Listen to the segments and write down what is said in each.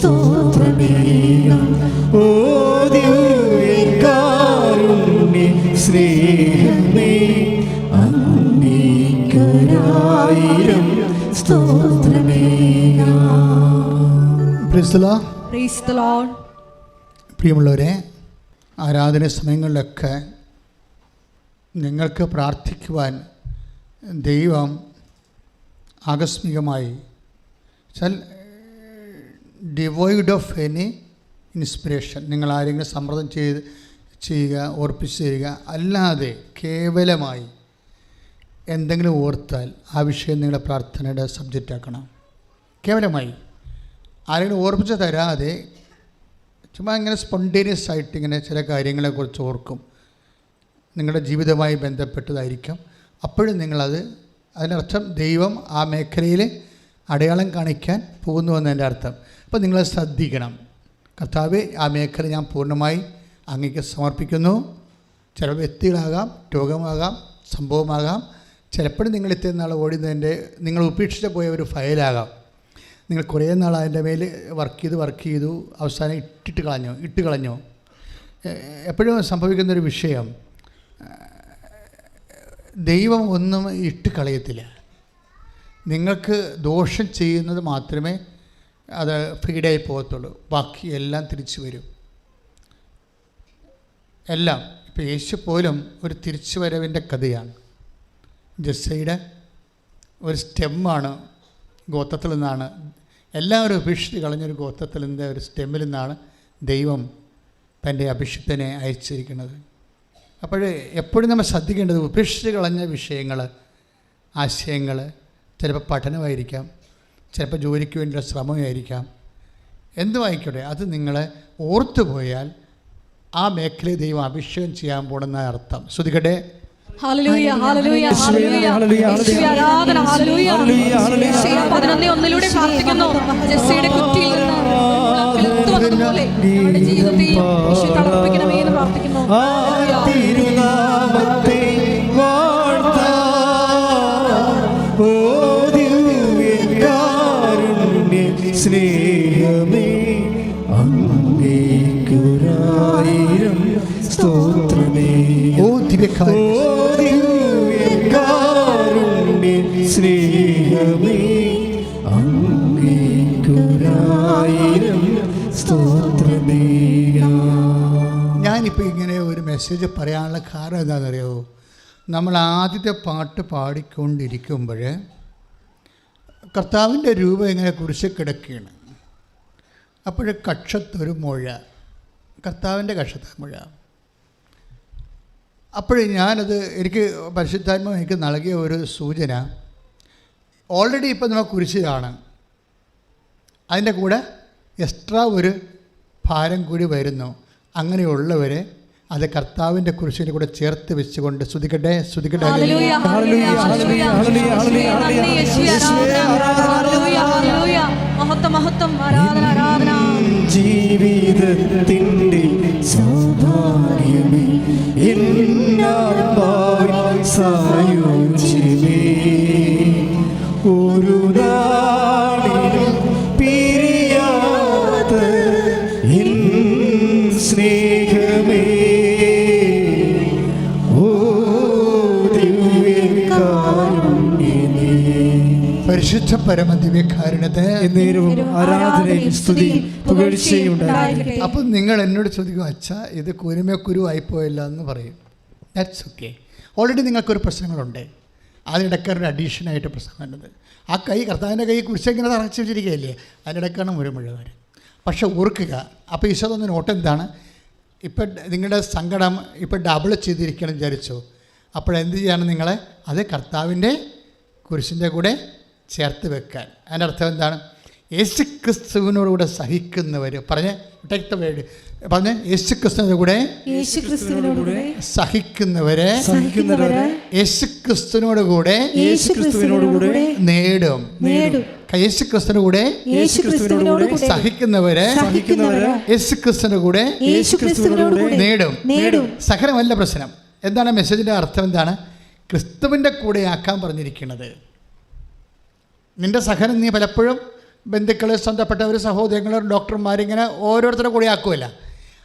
സ്തോത്രമേകാം. ഓ ദിവ്യകാരുണ്യ സ്നേഹമേ, അങ്ങേക്കൊരായിരം സ്തോത്രമേകാം. Praise the Lord. പ്രിയമുള്ളവരെ, ആരാധന സമയങ്ങളിലൊക്കെ നിങ്ങൾക്ക് പ്രാർത്ഥിക്കുവാൻ ദൈവം ആകസ്മികമായി ഡിവോയ്ഡ് ഓഫ് എനി ഇൻസ്പിറേഷൻ, നിങ്ങൾ ആരെങ്കിലും സമ്മർദ്ദം ചെയ്യുക, ഓർപ്പിച്ച് തരിക, അല്ലാതെ കേവലമായി എന്തെങ്കിലും ഓർത്താൽ ആ വിഷയം നിങ്ങളുടെ പ്രാർത്ഥനയുടെ സബ്ജക്റ്റ് ആക്കണം. കേവലമായി ആരെങ്കിലും ഓർപ്പിച്ച് തരാതെ ചുമ്മാ ഇങ്ങനെ സ്പോണ്ടേനിയസ് ആയിട്ട് ഇങ്ങനെ ചില കാര്യങ്ങളെക്കുറിച്ച് ഓർക്കും. നിങ്ങളുടെ ജീവിതവുമായി ബന്ധപ്പെട്ടതായിരിക്കാം. അപ്പോഴും നിങ്ങളത്, അതിനർത്ഥം ദൈവം ആ മേഖലയിൽ അടയാളം കാണിക്കാൻ പോകുന്നുവെന്നതിൻ്റെ അർത്ഥം. അപ്പോൾ നിങ്ങളത് ശ്രദ്ധിക്കണം. കർത്താവേ, ആ മേഖല ഞാൻ പൂർണ്ണമായി അങ്ങേക്ക് സമർപ്പിക്കുന്നു. ചില വ്യക്തികളാകാം, രോഗമാകാം, സംഭവമാകാം. ചിലപ്പോഴും നിങ്ങൾ ഇത്രയും നാൾ ഓടുന്നതിൻ്റെ നിങ്ങൾ ഉപേക്ഷിച്ച് പോയ ഒരു ഫയലാകാം. നിങ്ങൾ കുറേ നാൾ അതിൻ്റെ മേൽ വർക്ക് ചെയ്തു അവസാനം ഇട്ട് കളഞ്ഞു. എപ്പോഴും സംഭവിക്കുന്നൊരു വിഷയം, ദൈവം ഒന്നും ഇട്ട് കളയത്തില്ല. നിങ്ങൾക്ക് ദോഷം ചെയ്യുന്നത് മാത്രമേ അത് ഫീഡായി പോകത്തുള്ളൂ. ബാക്കി എല്ലാം തിരിച്ചു വരും. എല്ലാം. ഇപ്പോൾ യേശു പോലും ഒരു തിരിച്ചു വരവിൻ്റെ കഥയാണ്. ജെസ്സയുടെ ഒരു സ്റ്റെമ്മാണ്, ഗോത്രത്തിൽ നിന്നാണ്, എല്ലാവരും ഉപേക്ഷിച്ച് കളഞ്ഞൊരു ഗോത്രത്തിൽ നിന്ന്, ഒരു സ്റ്റെമ്മിൽ നിന്നാണ് ദൈവം തൻ്റെ അഭിഷിക്തനെ അയച്ചിരിക്കുന്നത്. അപ്പോൾ എപ്പോഴും നമ്മൾ ശ്രദ്ധിക്കേണ്ടത്, ഉപേക്ഷിച്ച് കളഞ്ഞ വിഷയങ്ങൾ, ആശയങ്ങൾ, ചിലപ്പോൾ പഠനമായിരിക്കാം, ചിലപ്പോൾ ജോലിക്ക് വേണ്ടിയുള്ള ശ്രമമായിരിക്കാം, എന്തുമായിക്കോട്ടെ, അത് നിങ്ങളെ ഓർത്തുപോയാൽ ആ മേഖലയെ ദൈവം അഭിഷേകം ചെയ്യാൻ പോണെന്ന അർത്ഥം. ശ്രദ്ധിക്കട്ടെ. ഹല്ലേലൂയ, ഹല്ലേലൂയ, ഹല്ലേലൂയ, യേശുവേ ആരാധന, ഹല്ലേലൂയ. യേശുവേ 11:1 പ്രാർത്ഥിക്കുന്നു. ജെസ്സിയുടെ കുറ്റിയിൽ നിന്ന് പോലെ നമ്മുടെ ജീവിതത്തിൽ യേശു തളർപ്പിക്കണമേ എന്ന് പ്രാർത്ഥിക്കുന്നു. തിരുനാമത്തെ വാഴ്ത്താം. ഓ ദിവ്യകാരുണ്യ സ്നേഹമേ, അങ്ങേക്കൊരായിരം സ്തോത്രമേ. ഓ ദിവ്യകാരുണ്യ സ്നേഹമേ, അങ്ങേക്കൊരായിരം സ്തോത്രമേ. ഞാനിപ്പോൾ ഇങ്ങനെ ഒരു മെസ്സേജ് പറയാനുള്ള കാരണം എന്താണെന്നറിയാമോ? നമ്മൾ ആദ്യത്തെ പാട്ട് പാടിക്കൊണ്ടിരിക്കുമ്പോൾ കർത്താവിൻ്റെ രൂപം ഇങ്ങനെ കുരിശ് കിടക്കുകയാണ്. അപ്പോൾ കക്ഷത്തൊരു മുഴ, കർത്താവിൻ്റെ കക്ഷത്തൊരു മുഴ. അപ്പോഴേ ഞാനത്, എനിക്ക് പരിശുദ്ധാത്മാവ് എനിക്ക് നൽകിയ ഒരു സൂചന, ഓൾറെഡി ഇപ്പം നമ്മൾ കുരിശിലാണ്, അതിൻ്റെ കൂടെ എക്സ്ട്രാ ഒരു ഭാരം കൂടി വരുന്നു. അങ്ങനെയുള്ളവരെ അത് കർത്താവിൻ്റെ കുരിശിൻ്റെ കൂടെ ചേർത്ത് വെച്ചുകൊണ്ട് സ്തുതിക്കട്ടെ. ജീവിതത്തിൻ്റെ സൗഭാഗ്യമേ, സായുജ്യമേ, ഒരു നാളിലും പിരിയാത്ത സ്നേഹമേ, ഓ ദിവ്യകാരുണ്യമേ. പരിശുദ്ധ പരമ ദിവ്യകാരുണ്യത്തെ എന്നേരവും ആരാധനയും സ്തുതിയും പുകഴ്ചയും ഉണ്ടായിരിക്കട്ടെ. അപ്പം നിങ്ങൾ എന്നോട് ചോദിക്കും, അച്ഛാ ഇത് കുരുമക്കുരു ആയിപ്പോയല്ല എന്ന് പറയും. That's okay. ഓൾറെഡി നിങ്ങൾക്കൊരു പ്രശ്നങ്ങളുണ്ട്. അതിനിടയ്ക്കൊരു അഡീഷനായിട്ട് പ്രശ്നം വരുന്നത്, ആ കൈ, കർത്താവിൻ്റെ കൈ കുരിശിങ്ങനെ തറച്ചു വെച്ചിരിക്കുകയല്ലേ, അതിനിടയ്ക്കാണ് മുഴുവൻ. പക്ഷെ ഓർക്കുക, അപ്പോൾ ഈശോ തന്ന നോട്ട് എന്താണ്? ഇപ്പം നിങ്ങളുടെ സങ്കടം ഇപ്പം ഡബിൾ ചെയ്തിരിക്കണം വിചാരിച്ചോ. അപ്പോഴെന്ത് ചെയ്യാണ് നിങ്ങളെ? അത് കർത്താവിൻ്റെ കുരിശിൻ്റെ കൂടെ ചേർത്ത് വെക്കാൻ. അതിൻ്റെ അർത്ഥം എന്താണ്? യേശു ക്രിസ്തുവിനോടുകൂടെ സഹിക്കുന്നവർ, പറഞ്ഞ് ടേക്ക് ദ വേർഡ്, പറഞ്ഞ് യേശു ക്രിസ്തുവിനോടുകൂടെ സഹിക്കുന്നവരെ യേശു ക്രിസ്തുവിനോടുകൂടെ നേടും. യേശു ക്രിസ്തുവിനോടുകൂടെ സഹിക്കുന്നവരെ യേശു ക്രിസ്തുവിനോടുകൂടെ നേടും. സഹനമല്ല പ്രശ്നം. എന്താണ് മെസ്സേജിൻ്റെ അർത്ഥം? എന്താണ്? ക്രിസ്തുവിൻ്റെ കൂടെ ആക്കാൻ പറഞ്ഞിരിക്കുന്നത്. നിൻ്റെ സഹനം നീ പലപ്പോഴും ബന്ധുക്കൾ, സ്വന്തപ്പെട്ടവർ, സഹോദരങ്ങൾ, ഡോക്ടർമാരിങ്ങനെ ഓരോരുത്തരുടെ കൂടെ ആക്കുമല്ല.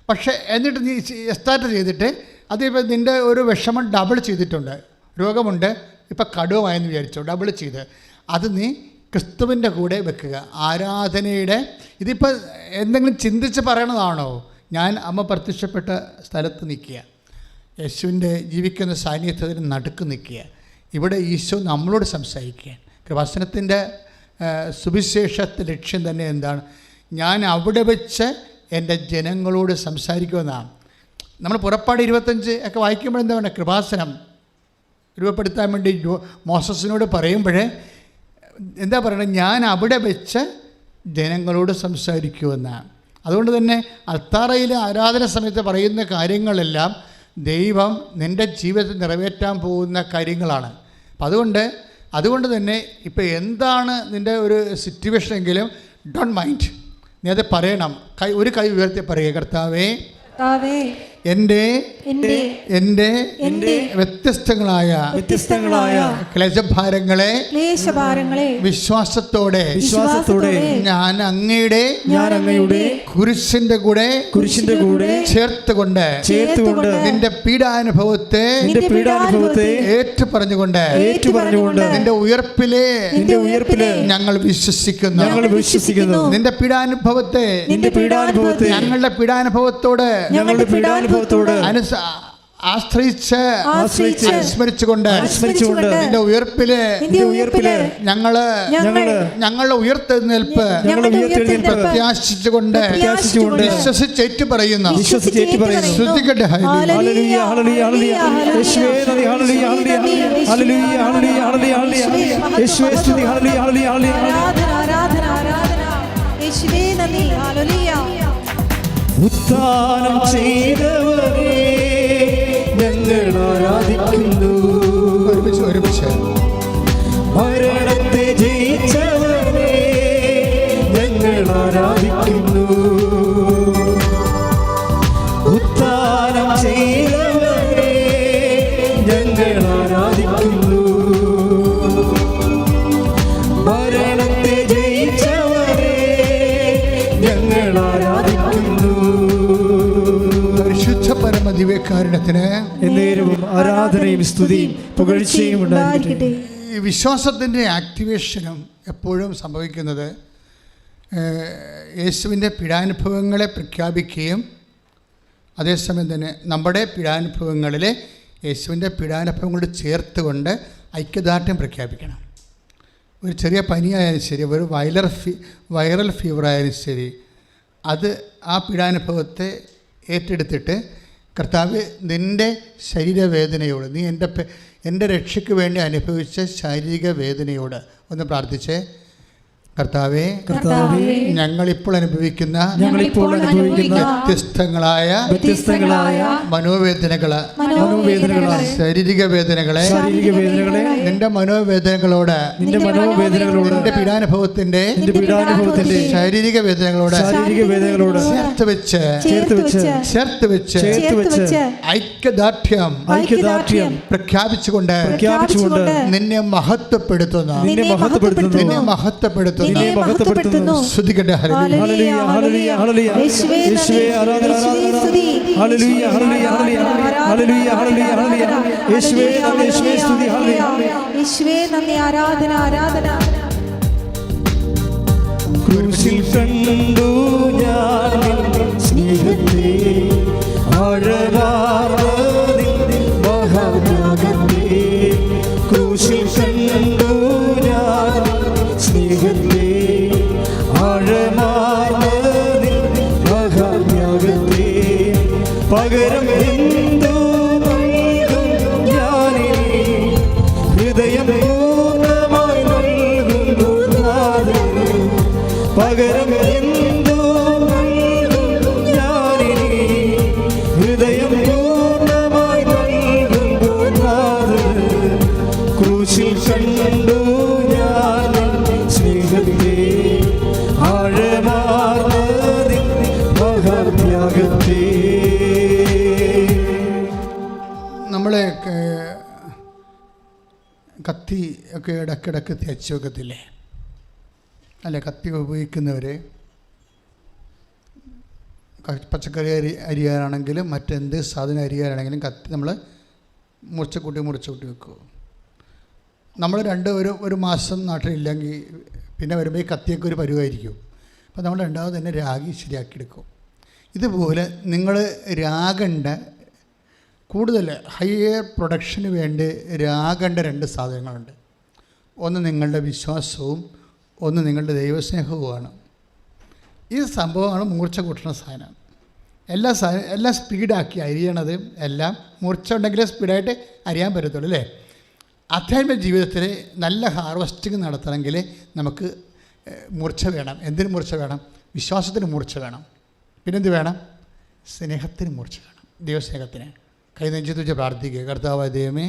പക്ഷേ എന്നിട്ട് നീ എസ്റ്റാർട്ട് ചെയ്തിട്ട് അതിപ്പോൾ നിൻ്റെ ഒരു വിഷമം ഡബിൾ ചെയ്തിട്ടുണ്ട്, രോഗമുണ്ട്, ഇപ്പം കടുവമായെന്ന് വിചാരിച്ചോ, ഡബിൾ ചെയ്ത് അത് നീ ക്രിസ്തുവിൻ്റെ കൂടെ വെക്കുക. ആരാധനയുടെ ഇതിപ്പോൾ എന്തെങ്കിലും ചിന്തിച്ച് പറയണതാണോ? ഞാൻ അമ്മ പ്രത്യക്ഷപ്പെട്ട സ്ഥലത്ത് നിൽക്കുക, യേശുവിൻ്റെ ജീവിക്കുന്ന സാന്നിധ്യത്തിന് നടുക്ക് നിൽക്കുക. ഇവിടെ ഈശോ നമ്മളോട് സംസാരിക്കുക. കൃപാസനത്തിൻ്റെ സുവിശേഷത്തെ ലക്ഷ്യം തന്നെ എന്താണ്? ഞാൻ അവിടെ വെച്ച് എൻ്റെ ജനങ്ങളോട് സംസാരിക്കുമെന്നാണ്. നമ്മൾ പുറപ്പാട് 25 ഒക്കെ വായിക്കുമ്പോൾ എന്താ പറയുക? കൃപാസനം രൂപപ്പെടുത്താൻ വേണ്ടി മോസസിനോട് പറയുമ്പോഴേ എന്താ പറയുന്നത്? ഞാൻ അവിടെ വെച്ച് ജനങ്ങളോട് സംസാരിക്കുമെന്നാണ്. അതുകൊണ്ട് തന്നെ അൾത്താറയിലെ ആരാധന സമയത്ത് പറയുന്ന കാര്യങ്ങളെല്ലാം ദൈവം നിൻ്റെ ജീവിതത്തിൽ നിറവേറ്റാൻ പോകുന്ന കാര്യങ്ങളാണ്. അപ്പം അതുകൊണ്ട് തന്നെ ഇപ്പോൾ എന്താണ് നിൻ്റെ ഒരു സിറ്റുവേഷനെങ്കിലും ഡോണ്ട് മൈൻഡ്, നീ അത് പറയണം. ഒരു കൈ ഉയർത്തി പറയുക, കർത്താവേ എൻ്റെ വ്യത്യസ്തങ്ങളായ ക്ലേശഭാരങ്ങളെ വിശ്വാസത്തോടെ ഞാൻ അങ്ങയുടെ കുരിശിന്റെ കൂടെ ചേർത്തുകൊണ്ട് നിന്റെ പീഡാനുഭവത്തെ ഏറ്റുപറഞ്ഞുകൊണ്ട് നിന്റെ ഉയർപ്പിലെ ഞങ്ങൾ വിശ്വസിക്കുന്നു. നിന്റെ പീഡാനുഭവത്തെ ഞങ്ങളുടെ പീഡാനുഭവത്തോട് ആശ്രയിച്ച് അനുസ്മരിച്ചുകൊണ്ട് നിന്റെ ഉയർപ്പില് ഞങ്ങളുടെ ഉയർത്തെഴുന്നേൽപ്പ് പ്രത്യാശിച്ചുകൊണ്ട് വിശ്വസിച്ചേറ്റു പറയുന്നു. ശ്രദ്ധിക്കട്ടെ, ഉത്ഥാനം ചെയ്തവരെ ഞങ്ങൾ ആരാധിക്കുന്നു. ഒരുമിച്ച് മരണത്തെ ജയിച്ചവരെ ഞങ്ങൾ ആരാധിക്കുന്നു. ഉത്ഥാനം ചെയ്തവരെ ഞങ്ങൾ ആരാധിക്കുന്നു. മരണത്തെ ജയിച്ചവരെ ഞങ്ങൾ ആരാധിക്കുന്നു. പരമദിവ്യകാരുണ്യത്തിന് എന്നേരവും ആരാധനയും സ്തുതിയും പുകഴ്ചയും ഉണ്ടായിരിക്കട്ടെ. ഈ വിശ്വാസത്തിൻ്റെ ആക്ടിവേഷനും എപ്പോഴും സംഭവിക്കുന്നത് യേശുവിൻ്റെ പീഡാനുഭവങ്ങളെ പ്രഖ്യാപിക്കുകയും അതേസമയം തന്നെ നമ്മുടെ പീഡാനുഭവങ്ങളിലെ യേശുവിൻ്റെ പീഡാനുഭവങ്ങളോട് ചേർത്തുകൊണ്ട് ഐക്യദാർഢ്യം പ്രഖ്യാപിക്കണം. ഒരു ചെറിയ പനിയായാലും ശരി, ഒരു വൈറൽ ഫീവറായാലും ശരി, അത് ആ പീഡാനുഭവത്തെ ഏറ്റെടുത്തിട്ട് കർത്താവ് നിൻ്റെ ശരീരവേദനയോട്, നീ എൻ്റെ രക്ഷയ്ക്ക് വേണ്ടി അനുഭവിച്ച ശാരീരിക വേദനയോട് ഒന്ന് പ്രാർത്ഥിച്ചേ. കർത്താവേ, ഞങ്ങളിപ്പോൾ അനുഭവിക്കുന്ന വ്യത്യസ്തങ്ങളായ മനോവേദനകള്, ശാരീരിക വേദനകളെ നിന്റെ മനോവേദനകളോട്, നിന്റെ പീഡാനുഭവത്തിന്റെ ശാരീരിക വേദനകളോട് ചേർത്ത് വെച്ച് ഐക്യദാർഢ്യം പ്രഖ്യാപിച്ചുകൊണ്ട് നിന്നെ മഹത്വപ്പെടുത്തുന്നു. ശ്രദ്ധിക്കട്ടെ. ഹല്ലേലൂയ ഹല്ലേലൂയ ഹല്ലേലൂയ യേശുവേ ആരാധന ഹല്ലേലൂയ ഹല്ലേലൂയ ഹല്ലേലൂയ ഹല്ലേലൂയ ഹല്ലേലൂയ യേശുവേ സ്തുതി ഹല്ലേലൂയ യേശുവേ നന്ദി, ആരാധന ആരാധന. ക്രൂശിൽ കണ്ടു ഞാൻ നിന്റെ സ്നേഹത്തെ, ആഴമാർന്ന നിന്റെ മഹാത്യാഗത്തെ. ക്രൂശിൽ കണ്ടു ഞാൻ സ്നേഹത്തെ, പകരം എന്തു നൽകും ഞാനിനി, ഹൃദയം പൂർണ്ണമായി നൽകുന്നു നാഥന്. പകരം എന്തു നൽകും ഞാനിനി, ഹൃദയം പൂർണ്ണമായി നൽകുന്നു നാഥന്. ക്രൂശിൽ കണ്ടു ഞാൻ സ്നേഹത്തെ, നമ്മളെ കത്തി ഒക്കെ ഇടക്കിടക്ക് തേച്ച് വെക്കത്തില്ലേ? അല്ലെ കത്തി ഉപയോഗിക്കുന്നവർ പച്ചക്കറി അരിയാനാണെങ്കിലും മറ്റെന്ത് സാധനം അരിയാനാണെങ്കിലും കത്തി നമ്മൾ മുറിച്ചുകൂട്ടി വെക്കുക. നമ്മൾ ഒരു മാസം നാട്ടിലില്ലെങ്കിൽ പിന്നെ വരുമ്പോൾ ഈ കത്തിയൊക്കെ ഒരു പരുവായിരിക്കും. അപ്പോൾ നമ്മൾ രണ്ടാമത് തന്നെ രാഗി ശരിയാക്കിയെടുക്കും. ഇതുപോലെ നിങ്ങൾ രാഗേണ്ട കൂടുതൽ ഹയർ പ്രൊഡക്ഷന് വേണ്ടി രാഗേണ്ട 2 സാധനങ്ങളുണ്ട്. ഒന്ന് നിങ്ങളുടെ വിശ്വാസവും ഒന്ന് നിങ്ങളുടെ ദൈവസ്നേഹവുമാണ്. ഈ സംഭവമാണ് മൂർച്ച കൂട്ടുന്ന സാധനം. എല്ലാം സ്പീഡാക്കി അരിയണത് എല്ലാം മൂർച്ച ഉണ്ടെങ്കിലേ സ്പീഡായിട്ട് അരിയാൻ പറ്റത്തുള്ളൂ അല്ലേ? ആധ്യാത്മിക ജീവിതത്തിൽ നല്ല ഹാർവസ്റ്റിംഗ് നടത്തണമെങ്കിൽ നമുക്ക് മൂർച്ച വേണം. എന്തിന് മൂർച്ച വേണം? വിശ്വാസത്തിന് മൂർച്ച വേണം. പിന്നെന്ത് വേണം? സ്നേഹത്തിന് മൂർച്ച വേണം. ദൈവസ്നേഹത്തിന്. കൈനെഞ്ചത്ത് വെച്ച് പ്രാർത്ഥിക്കുക. കർത്താവായ ദൈവമേ,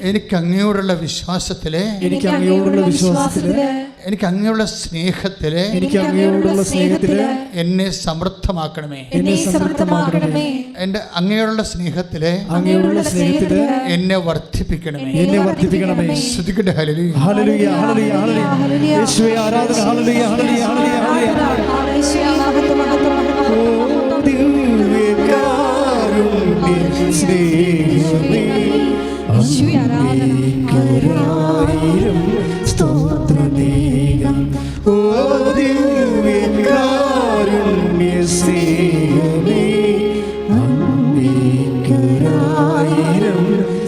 എനിക്ക് അങ്ങയോടുള്ള വിശ്വാസത്തിലെ, എനിക്ക് അങ്ങയോടുള്ള സ്നേഹത്തിലെ എന്നെ സമൃദ്ധമാക്കണമേ. എൻ്റെ അങ്ങയോടുള്ള സ്നേഹത്തിലെ എന്നെ വർദ്ധിപ്പിക്കണമേ. ശ്രുതിക്കട്ടെ. ഹല്ലേലൂയ, ഹല്ലേലൂയ, ഹല്ലേലൂയ, ഹല്ലേലൂയ. യേശുവേ ആരാധന. ഹല്ലേലൂയ, ഹല്ലേലൂയ, ഹല്ലേലൂയ, സ്നേഹമേ അങ്ങേക്കൊരായിരം സ്തോത്രമേകം. ഓ ദിവ്യകാരുണ്യ സ്നേഹമേ അങ്ങേക്കൊരായിരം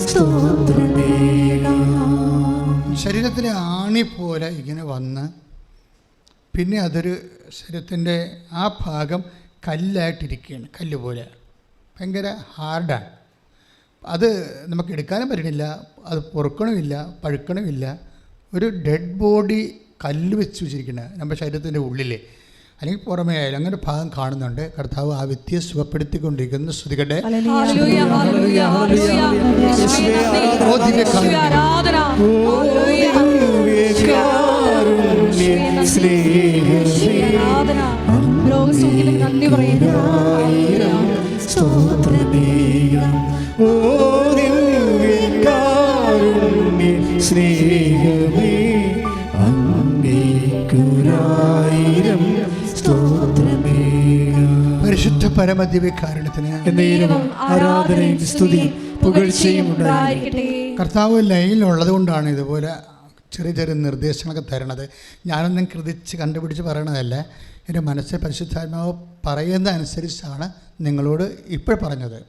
സ്തോത്രമേകം. ശരീരത്തിലെ ആണിപ്പോലെ ഇങ്ങനെ വന്ന് പിന്നെ അതൊരു ശരീരത്തിൻ്റെ ആ ഭാഗം കല്ലായിട്ടിരിക്കുകയാണ്. കല്ല് പോലെ ഭയങ്കര ഹാർഡാണ്. അത് നമുക്ക് എടുക്കാനും പറ്റണില്ല, അത് പൊറുക്കണമില്ല, പഴുക്കണമില്ല. ഒരു ഡെഡ് ബോഡി കല്ല് വെച്ച് വെച്ചിരിക്കുന്നത് നമ്മുടെ ശരീരത്തിൻ്റെ ഉള്ളിൽ അല്ലെങ്കിൽ പുറമേ ആയാലും അങ്ങനെ ഭാഗം കാണുന്നുണ്ട്. കർത്താവ് ആ വ്യക്തിയെ സുഖപ്പെടുത്തിക്കൊണ്ടിരിക്കുന്നു. ശ്രുതികട്ടെ. സ്നേഹമേ അങ്ങേക്കൊരായിരം സ്തോത്രമേകം. പരിശുദ്ധ പരമദിവ്യകാരുണ്യത്തിന് ആരാധനയും സ്തുതിയും പുകഴ്ചയും ഉണ്ടായിരിക്കട്ടെ. കർത്താവ് ലൈനിലുള്ളത് കൊണ്ടാണ് ഇതുപോലെ ചെറിയ ചെറിയ നിർദ്ദേശങ്ങളൊക്കെ തരണത്. ഞാനൊന്നും കൃതിച്ച് കണ്ടുപിടിച്ച് പറയണതല്ല. എൻ്റെ മനസ്സിൽ പരിശുദ്ധാത്മാവ് പറയുന്ന അനുസരിച്ചാണ് നിങ്ങളോട് ഇപ്പോൾ പറഞ്ഞത്.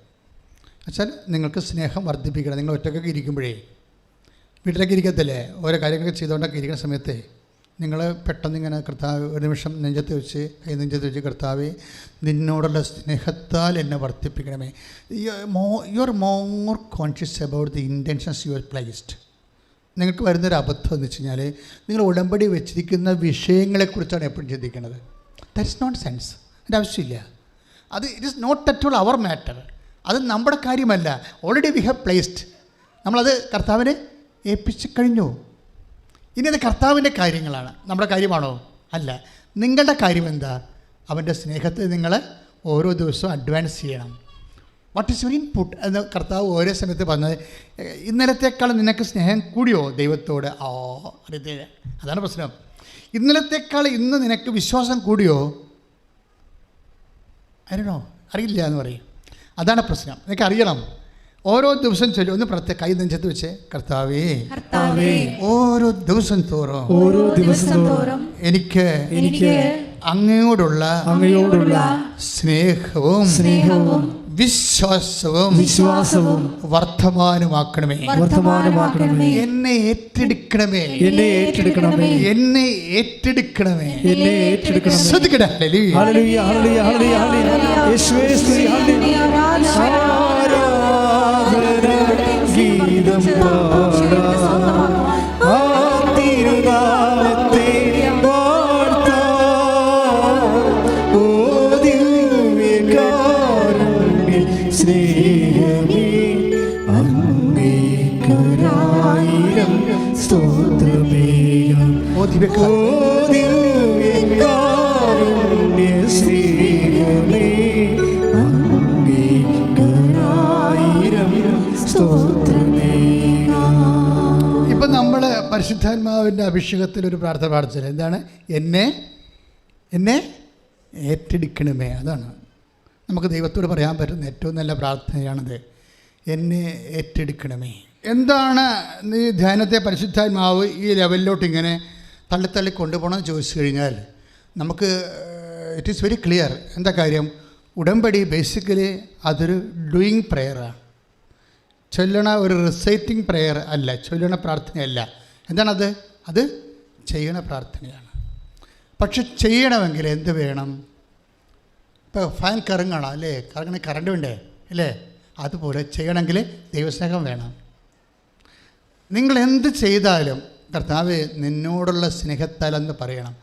വെച്ചാൽ നിങ്ങൾക്ക് സ്നേഹം വർദ്ധിപ്പിക്കണം. നിങ്ങൾ ഒറ്റക്കൊക്കെ ഇരിക്കുമ്പോഴേ, വീട്ടിലൊക്കെ ഇരിക്കത്തില്ലേ, ഓരോ കാര്യങ്ങളൊക്കെ ചെയ്തുകൊണ്ടൊക്കെ ഇരിക്കുന്ന സമയത്ത് നിങ്ങൾ പെട്ടെന്ന് ഇങ്ങനെ കർത്താവ് ഒരു നിമിഷം നെഞ്ചത്ത് വെച്ച് കർത്താവേ നിന്നോടുള്ള സ്നേഹത്താൽ എന്നെ വർദ്ധിപ്പിക്കണമേ. You are more conscious about the intentions you are placed. നിങ്ങൾക്ക് വരുന്നൊരു അബദ്ധം എന്ന് വെച്ച് കഴിഞ്ഞാൽ നിങ്ങൾ ഉടമ്പടി വെച്ചിരിക്കുന്ന വിഷയങ്ങളെക്കുറിച്ചാണ് എപ്പോഴും ചിന്തിക്കുന്നത്. That's not sense. അതിൻ്റെ ആവശ്യമില്ല. അത് it is not at all our matter. അത് നമ്മുടെ കാര്യമല്ല. Already we have placed. നമ്മളത് കർത്താവിനെ ഏൽപ്പിച്ച് കഴിഞ്ഞു. ഇനി അത് കർത്താവിൻ്റെ കാര്യങ്ങളാണ്. നമ്മുടെ കാര്യമാണോ? അല്ല. നിങ്ങളുടെ കാര്യം എന്താ? അവൻ്റെ സ്നേഹത്തെ നിങ്ങൾ ഓരോ ദിവസവും അഡ്വാൻസ് ചെയ്യണം. വാട്ട് ഈസ് യുവർ ഇൻപുട്ട് എന്ന് കർത്താവ് ഓരോ സമയത്ത് പറഞ്ഞത്. ഇന്നലത്തേക്കാൾ നിനക്ക് സ്നേഹം കൂടിയോ ദൈവത്തോട്? അറിയത്തില്ല. അതാണ് പ്രശ്നം. ഇന്നലത്തേക്കാൾ ഇന്ന് നിനക്ക് വിശ്വാസം കൂടിയോ? അറിയില്ല എന്ന് പറയും. അതാണ് പ്രശ്നം. നിനക്ക് അറിയണം. ഓരോ ദിവസം ചൊല്ലി ഒന്ന് പ്രത്യേക കൈ നെഞ്ചത്ത് വെച്ച് കർത്താവേ ഓരോ ദിവസം തോറും എനിക്ക് അങ്ങയോടുള്ള സ്നേഹവും വിശ്വാസവും വർദ്ധമാനമാക്കണമേ. എന്നെ ഏറ്റെടുക്കണമേ. ശ്രദ്ധിക്കട്ടെ. ഗീതം തിരുനാമത്തെ സ്നേഹമേ അങ്ങേക്കൊരായിരം സ്തോത്രമേകം. ദിവ്യകാരുണ്യ സ്നേഹമേ അങ്ങേക്കൊരായിരം സ്തോത്രമേകം. ഇപ്പം നമ്മൾ പരിശുദ്ധ പരിശുദ്ധാത്മാവിൻ്റെ അഭിഷേകത്തിൽ ഒരു പ്രാർത്ഥന പ്രാർത്ഥിച്ചത് എന്താണ്? എന്നെ ഏറ്റെടുക്കണമേ. അതാണ് നമുക്ക് ദൈവത്തോട് പറയാൻ പറ്റുന്ന ഏറ്റവും നല്ല പ്രാർത്ഥനയാണത്. എന്നെ ഏറ്റെടുക്കണമേ. എന്താണ് ഈ ധ്യാനത്തെ പരിശുദ്ധാത്മാവ് ഈ ലെവലിലോട്ട് ഇങ്ങനെ തള്ളി കൊണ്ടുപോകണമെന്ന് ചോദിച്ചു കഴിഞ്ഞാൽ നമുക്ക് ഇറ്റ് ഈസ് വെരി ക്ലിയർ. എന്താ കാര്യം? ഉടമ്പടി ബേസിക്കലി അതൊരു ഡൂയിങ് പ്രെയറാണ്. ചൊല്ലണ ഒരു റിസൈറ്റിംഗ് പ്രെയർ അല്ല, ചൊല്ലണ പ്രാർത്ഥനയല്ല. എന്താണത്? അത് ചെയ്യണ പ്രാർത്ഥനയാണ്. പക്ഷെ ചെയ്യണമെങ്കിൽ എന്ത് വേണം? ഇപ്പോൾ ഫാൻ കറങ്ങണം അല്ലേ? കറങ്ങണ കറണ്ട് വേണ്ടേ അല്ലേ? അതുപോലെ ചെയ്യണമെങ്കിൽ ദൈവസ്നേഹം വേണം. നിങ്ങൾ എന്ത് ചെയ്താലും കർത്താവേ നിന്നോടുള്ള സ്നേഹത്താലെന്ന് പറയണം.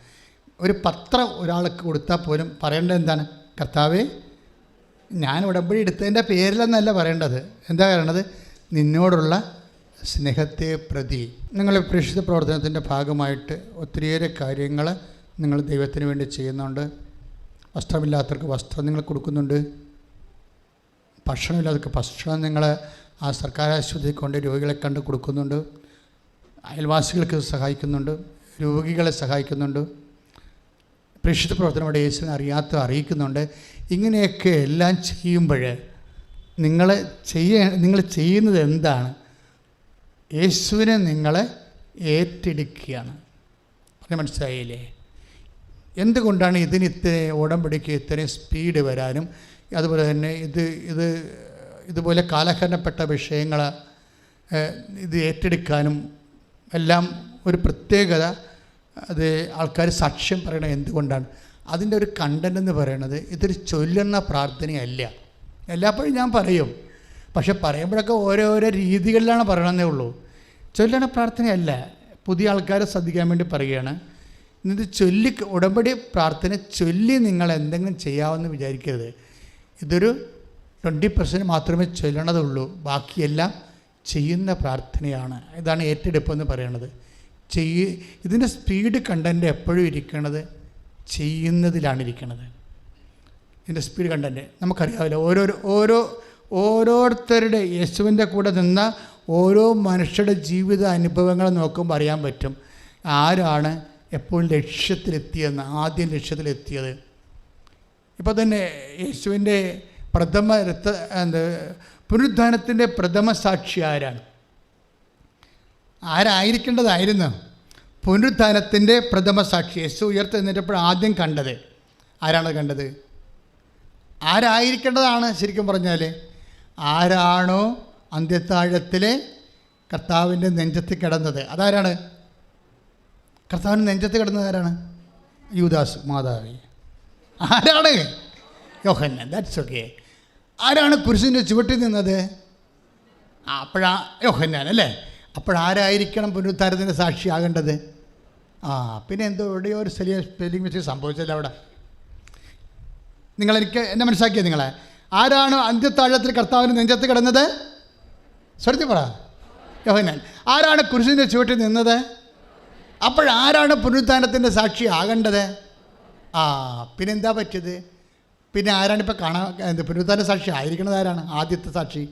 ഒരു പത്രം ഒരാൾക്ക് കൊടുത്താൽ പോലും പറയേണ്ടത് എന്താണ്? കർത്താവേ ഞാൻ ഉടമ്പടി എടുത്തതിൻ്റെ പേരിലെന്നല്ല പറയേണ്ടത്. എന്താ പറയണത്? നിന്നോടുള്ള സ്നേഹത്തെ പ്രതി. നിങ്ങൾ പ്രേക്ഷിത പ്രവർത്തനത്തിൻ്റെ ഭാഗമായിട്ട് ഒത്തിരിയേറെ കാര്യങ്ങൾ നിങ്ങൾ ദൈവത്തിന് വേണ്ടി ചെയ്യുന്നുണ്ട്. വസ്ത്രമില്ലാത്തവർക്ക് വസ്ത്രം നിങ്ങൾ കൊടുക്കുന്നുണ്ട്. ഭക്ഷണമില്ലാത്തവർക്ക് ഭക്ഷണം നിങ്ങൾ ആ സർക്കാർ ആശുപത്രിയിൽ കൊണ്ട് രോഗികളെ കണ്ട് കൊടുക്കുന്നുണ്ട്. അയൽവാസികൾക്ക് സഹായിക്കുന്നുണ്ട്. രോഗികളെ സഹായിക്കുന്നുണ്ട്. പ്രേക്ഷിത പ്രവർത്തനം ഇവിടെ യേശുവിനെ അറിയിക്കുന്നുണ്ട്. ഇങ്ങനെയൊക്കെ എല്ലാം ചെയ്യുമ്പോൾ നിങ്ങൾ ചെയ്യുന്നത് എന്താണ്? യേശുവിനെ നിങ്ങൾ ഏറ്റെടുക്കുകയാണ്. അത് മനസ്സിലായില്ലേ? എന്തുകൊണ്ടാണ് ഇതിന് ഉടമ്പടിക്ക് ഇത്രയും സ്പീഡ് വരാനും അതുപോലെ തന്നെ ഇതുപോലെ കാലഹരണപ്പെട്ട വിഷയങ്ങൾ ഇത് ഏറ്റെടുക്കാനും എല്ലാം ഒരു പ്രത്യേകത? അത് ആൾക്കാർ സാക്ഷ്യം പറയണത് എന്തുകൊണ്ടാണ്? അതിൻ്റെ ഒരു കണ്ടൻ്റ് എന്ന് പറയണത് ഇതൊരു ചൊല്ലുന്ന പ്രാർത്ഥനയല്ല. എല്ലാപ്പോഴും ഞാൻ പറയും, പക്ഷെ പറയുമ്പോഴൊക്കെ ഓരോരോ രീതികളിലാണ് പറയണമെന്നേ ഉള്ളൂ. ചൊല്ലണ പ്രാർത്ഥനയല്ല. പുതിയ ആൾക്കാരെ ശ്രദ്ധിക്കാൻ വേണ്ടി പറയുകയാണ്. ഇത് ഉടമ്പടി പ്രാർത്ഥന ചൊല്ലി നിങ്ങൾ എന്തെങ്കിലും ചെയ്യാമെന്ന് വിചാരിക്കരുത്. ഇതൊരു 20% മാത്രമേ ചൊല്ലണതുള്ളൂ. ബാക്കിയെല്ലാം ചെയ്യുന്ന പ്രാർത്ഥനയാണ്. ഇതാണ് ഏറ്റെടുപ്പെന്ന് പറയണത്. ഇതിൻ്റെ സ്പീഡ് കണ്ടൻ്റ് എപ്പോഴും ഇരിക്കണത് ചെയ്യുന്നതിലാണ് ഇരിക്കണത്. ഇതിൻ്റെ സ്പീഡ് കണ്ടൻ്റ് നമുക്കറിയാമല്ലോ. ഓരോരുത്തരുടെ യേശുവിൻ്റെ കൂടെ നിന്ന ഓരോ മനുഷ്യരുടെ ജീവിത അനുഭവങ്ങൾ നോക്കുമ്പോൾ അറിയാൻ പറ്റും ആരാണ് എപ്പോഴും ലക്ഷ്യത്തിലെത്തിയെന്ന്. ആദ്യം ലക്ഷ്യത്തിലെത്തിയത്. ഇപ്പോൾ തന്നെ യേശുവിൻ്റെ പുനരുദ്ധാനത്തിൻ്റെ പ്രഥമ സാക്ഷി ആരായിരിക്കേണ്ടതായിരുന്നു? പുനരുദ്ധാനത്തിൻ്റെ പ്രഥമ സാക്ഷി. യേശു ഉയർത്തെഴുന്നേറ്റപ്പോൾ ആദ്യം കണ്ടത് ആരാണ്? കണ്ടത് ആരായിരിക്കേണ്ടതാണ്? ശരിക്കും പറഞ്ഞാൽ ആരാണോ അന്ത്യത്താഴത്തിലെ കർത്താവിൻ്റെ നെഞ്ചത്ത് കിടന്നത് അതാരാണ്? കർത്താവിൻ്റെ നെഞ്ചത്ത് കിടന്നത് ആരാണ്? യൂദാസ് മാതാവി. ആരാണ്? യോഹന്നാൻ. That's okay. ആരാണ് കുരിശിൻ്റെ ചുവട്ടിൽ നിന്നത്? യോഹന്നാൻ അല്ലേ? അപ്പോഴാരായിരിക്കണം പുനരുദ്ധാനത്തിൻ്റെ സാക്ഷിയാകേണ്ടത്? പിന്നെ എവിടെയോ ഒരു സ്പെല്ലിംഗ് മിസ്റ്റേക്ക് സംഭവിച്ചല്ലോ അവിടെ. എന്നെ മനസ്സിലാക്കിയത് നിങ്ങളെ? ആരാണ് അന്ത്യത്താഴത്തിൽ കർത്താവിന് നെഞ്ചത്ത് കിടന്നത്? സ്വരത്തിൽ പറ. യോഹന്നാൻ. ആരാണ് കുരിശിൻ്റെ ചുവട്ടിൽ നിന്നത്? അപ്പോഴാരാണ് പുനരുദ്ധാനത്തിൻ്റെ സാക്ഷി ആകേണ്ടത്? പിന്നെന്താ പറ്റിയത്? പിന്നെ ആരാണിപ്പോൾ പുനരുദ്ധാന സാക്ഷി ആയിരിക്കണത്? ആരാണ് ആദ്യത്തെ സാക്ഷി?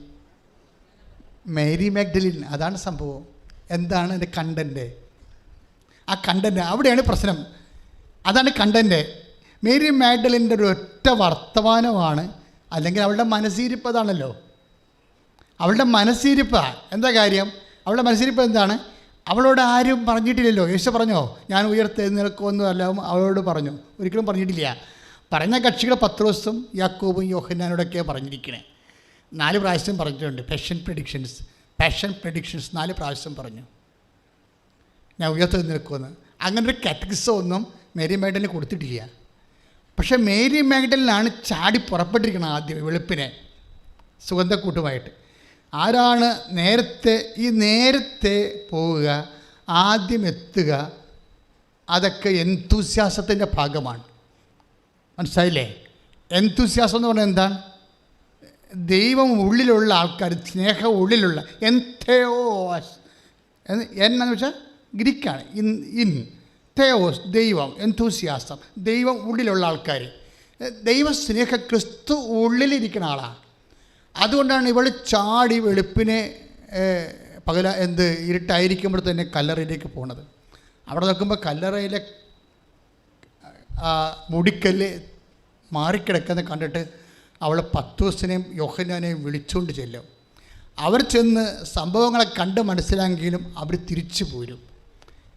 Mary Magdalene. അതാണ് സംഭവം. എന്താണ് എൻ്റെ കണ്ടൻറ്റ്? ആ കണ്ടൻറ്റ് അവിടെയാണ് പ്രശ്നം. അതാണ് കണ്ടൻറ്റ്. മേരി മാഗ്ഡലിൻ്റെ ഒരു ഒറ്റ വർത്തമാനമാണ്, അല്ലെങ്കിൽ അവളുടെ മനസ്സിരിപ്പ് അതാണല്ലോ. അവളുടെ മനസ്സിരിപ്പാണ്. എന്താ കാര്യം? അവളുടെ മനസ്സിരിപ്പ് എന്താണ്? അവളോട് ആരും പറഞ്ഞിട്ടില്ലല്ലോ. യേശു പറഞ്ഞോ ഞാൻ ഉയർത്തെഴുന്നേൽക്കുമെന്നും എല്ലാം അവളോട് പറഞ്ഞു? ഒരിക്കലും പറഞ്ഞിട്ടില്ല. പറഞ്ഞ കക്ഷികൾ പത്രോസും യാക്കോബും യോഹന്നാനോടൊക്കെയാണ് പറഞ്ഞിരിക്കണേ. 4 പ്രാവശ്യം പറഞ്ഞിട്ടുണ്ട്. പാഷൻ പ്രഡിക്ഷൻസ് 4 പ്രാവശ്യം പറഞ്ഞു ഞാൻ ഉയർത്തെഴുന്നേൽക്കുമെന്ന്. അങ്ങനെ ഒരു കാറ്റഗറിസം ഒന്നും മേരി മാഗ്ഡലിന് കൊടുത്തിട്ടില്ല. പക്ഷേ മേരി മാഗ്ഡലിനാണ് ചാടി പുറപ്പെട്ടിരിക്കുന്നത് ആദ്യം വെളുപ്പിനെ സുഗന്ധക്കൂട്ടുമായിട്ട്. ആരാണ് നേരത്തെ പോവുക, ആദ്യം എത്തുക? അതൊക്കെ എന്തൂസ്യാസത്തിൻ്റെ ഭാഗമാണ്. മനസ്സിലായില്ലേ? എന്തൂസ്യാസം എന്ന് പറഞ്ഞാൽ എന്താണ്? ദൈവം ഉള്ളിലുള്ള ആൾക്കാർ, സ്നേഹം ഉള്ളിലുള്ള എൻതേയോസ് എന്ന് വെച്ചാൽ ഗ്രീക്കാണ്. തേയോസ് ദൈവം, എന്തൂസ്യാസം ദൈവം ഉള്ളിലുള്ള ആൾക്കാർ. ദൈവസ്നേഹ ക്രിസ്തു ഉള്ളിലിരിക്കുന്ന ആളാണ്. അതുകൊണ്ടാണ് ഇവൾ ചാടി വെളുപ്പിനെ ഇരുട്ടായിരിക്കുമ്പോൾ തന്നെ കല്ലറയിലേക്ക് പോണത്. അവിടെ നോക്കുമ്പോൾ കല്ലറയിലെ മുടിക്കല്ല് മാറിക്കിടക്കുന്നത് കണ്ടിട്ട് അവൾ പത്രോസിനെയും യോഹന്നാനെയും വിളിച്ചുകൊണ്ട് ചെല്ലും. അവർ ചെന്ന് സംഭവങ്ങളെ കണ്ട് മനസ്സിലാക്കിയെങ്കിലും അവർ തിരിച്ചു പോരും.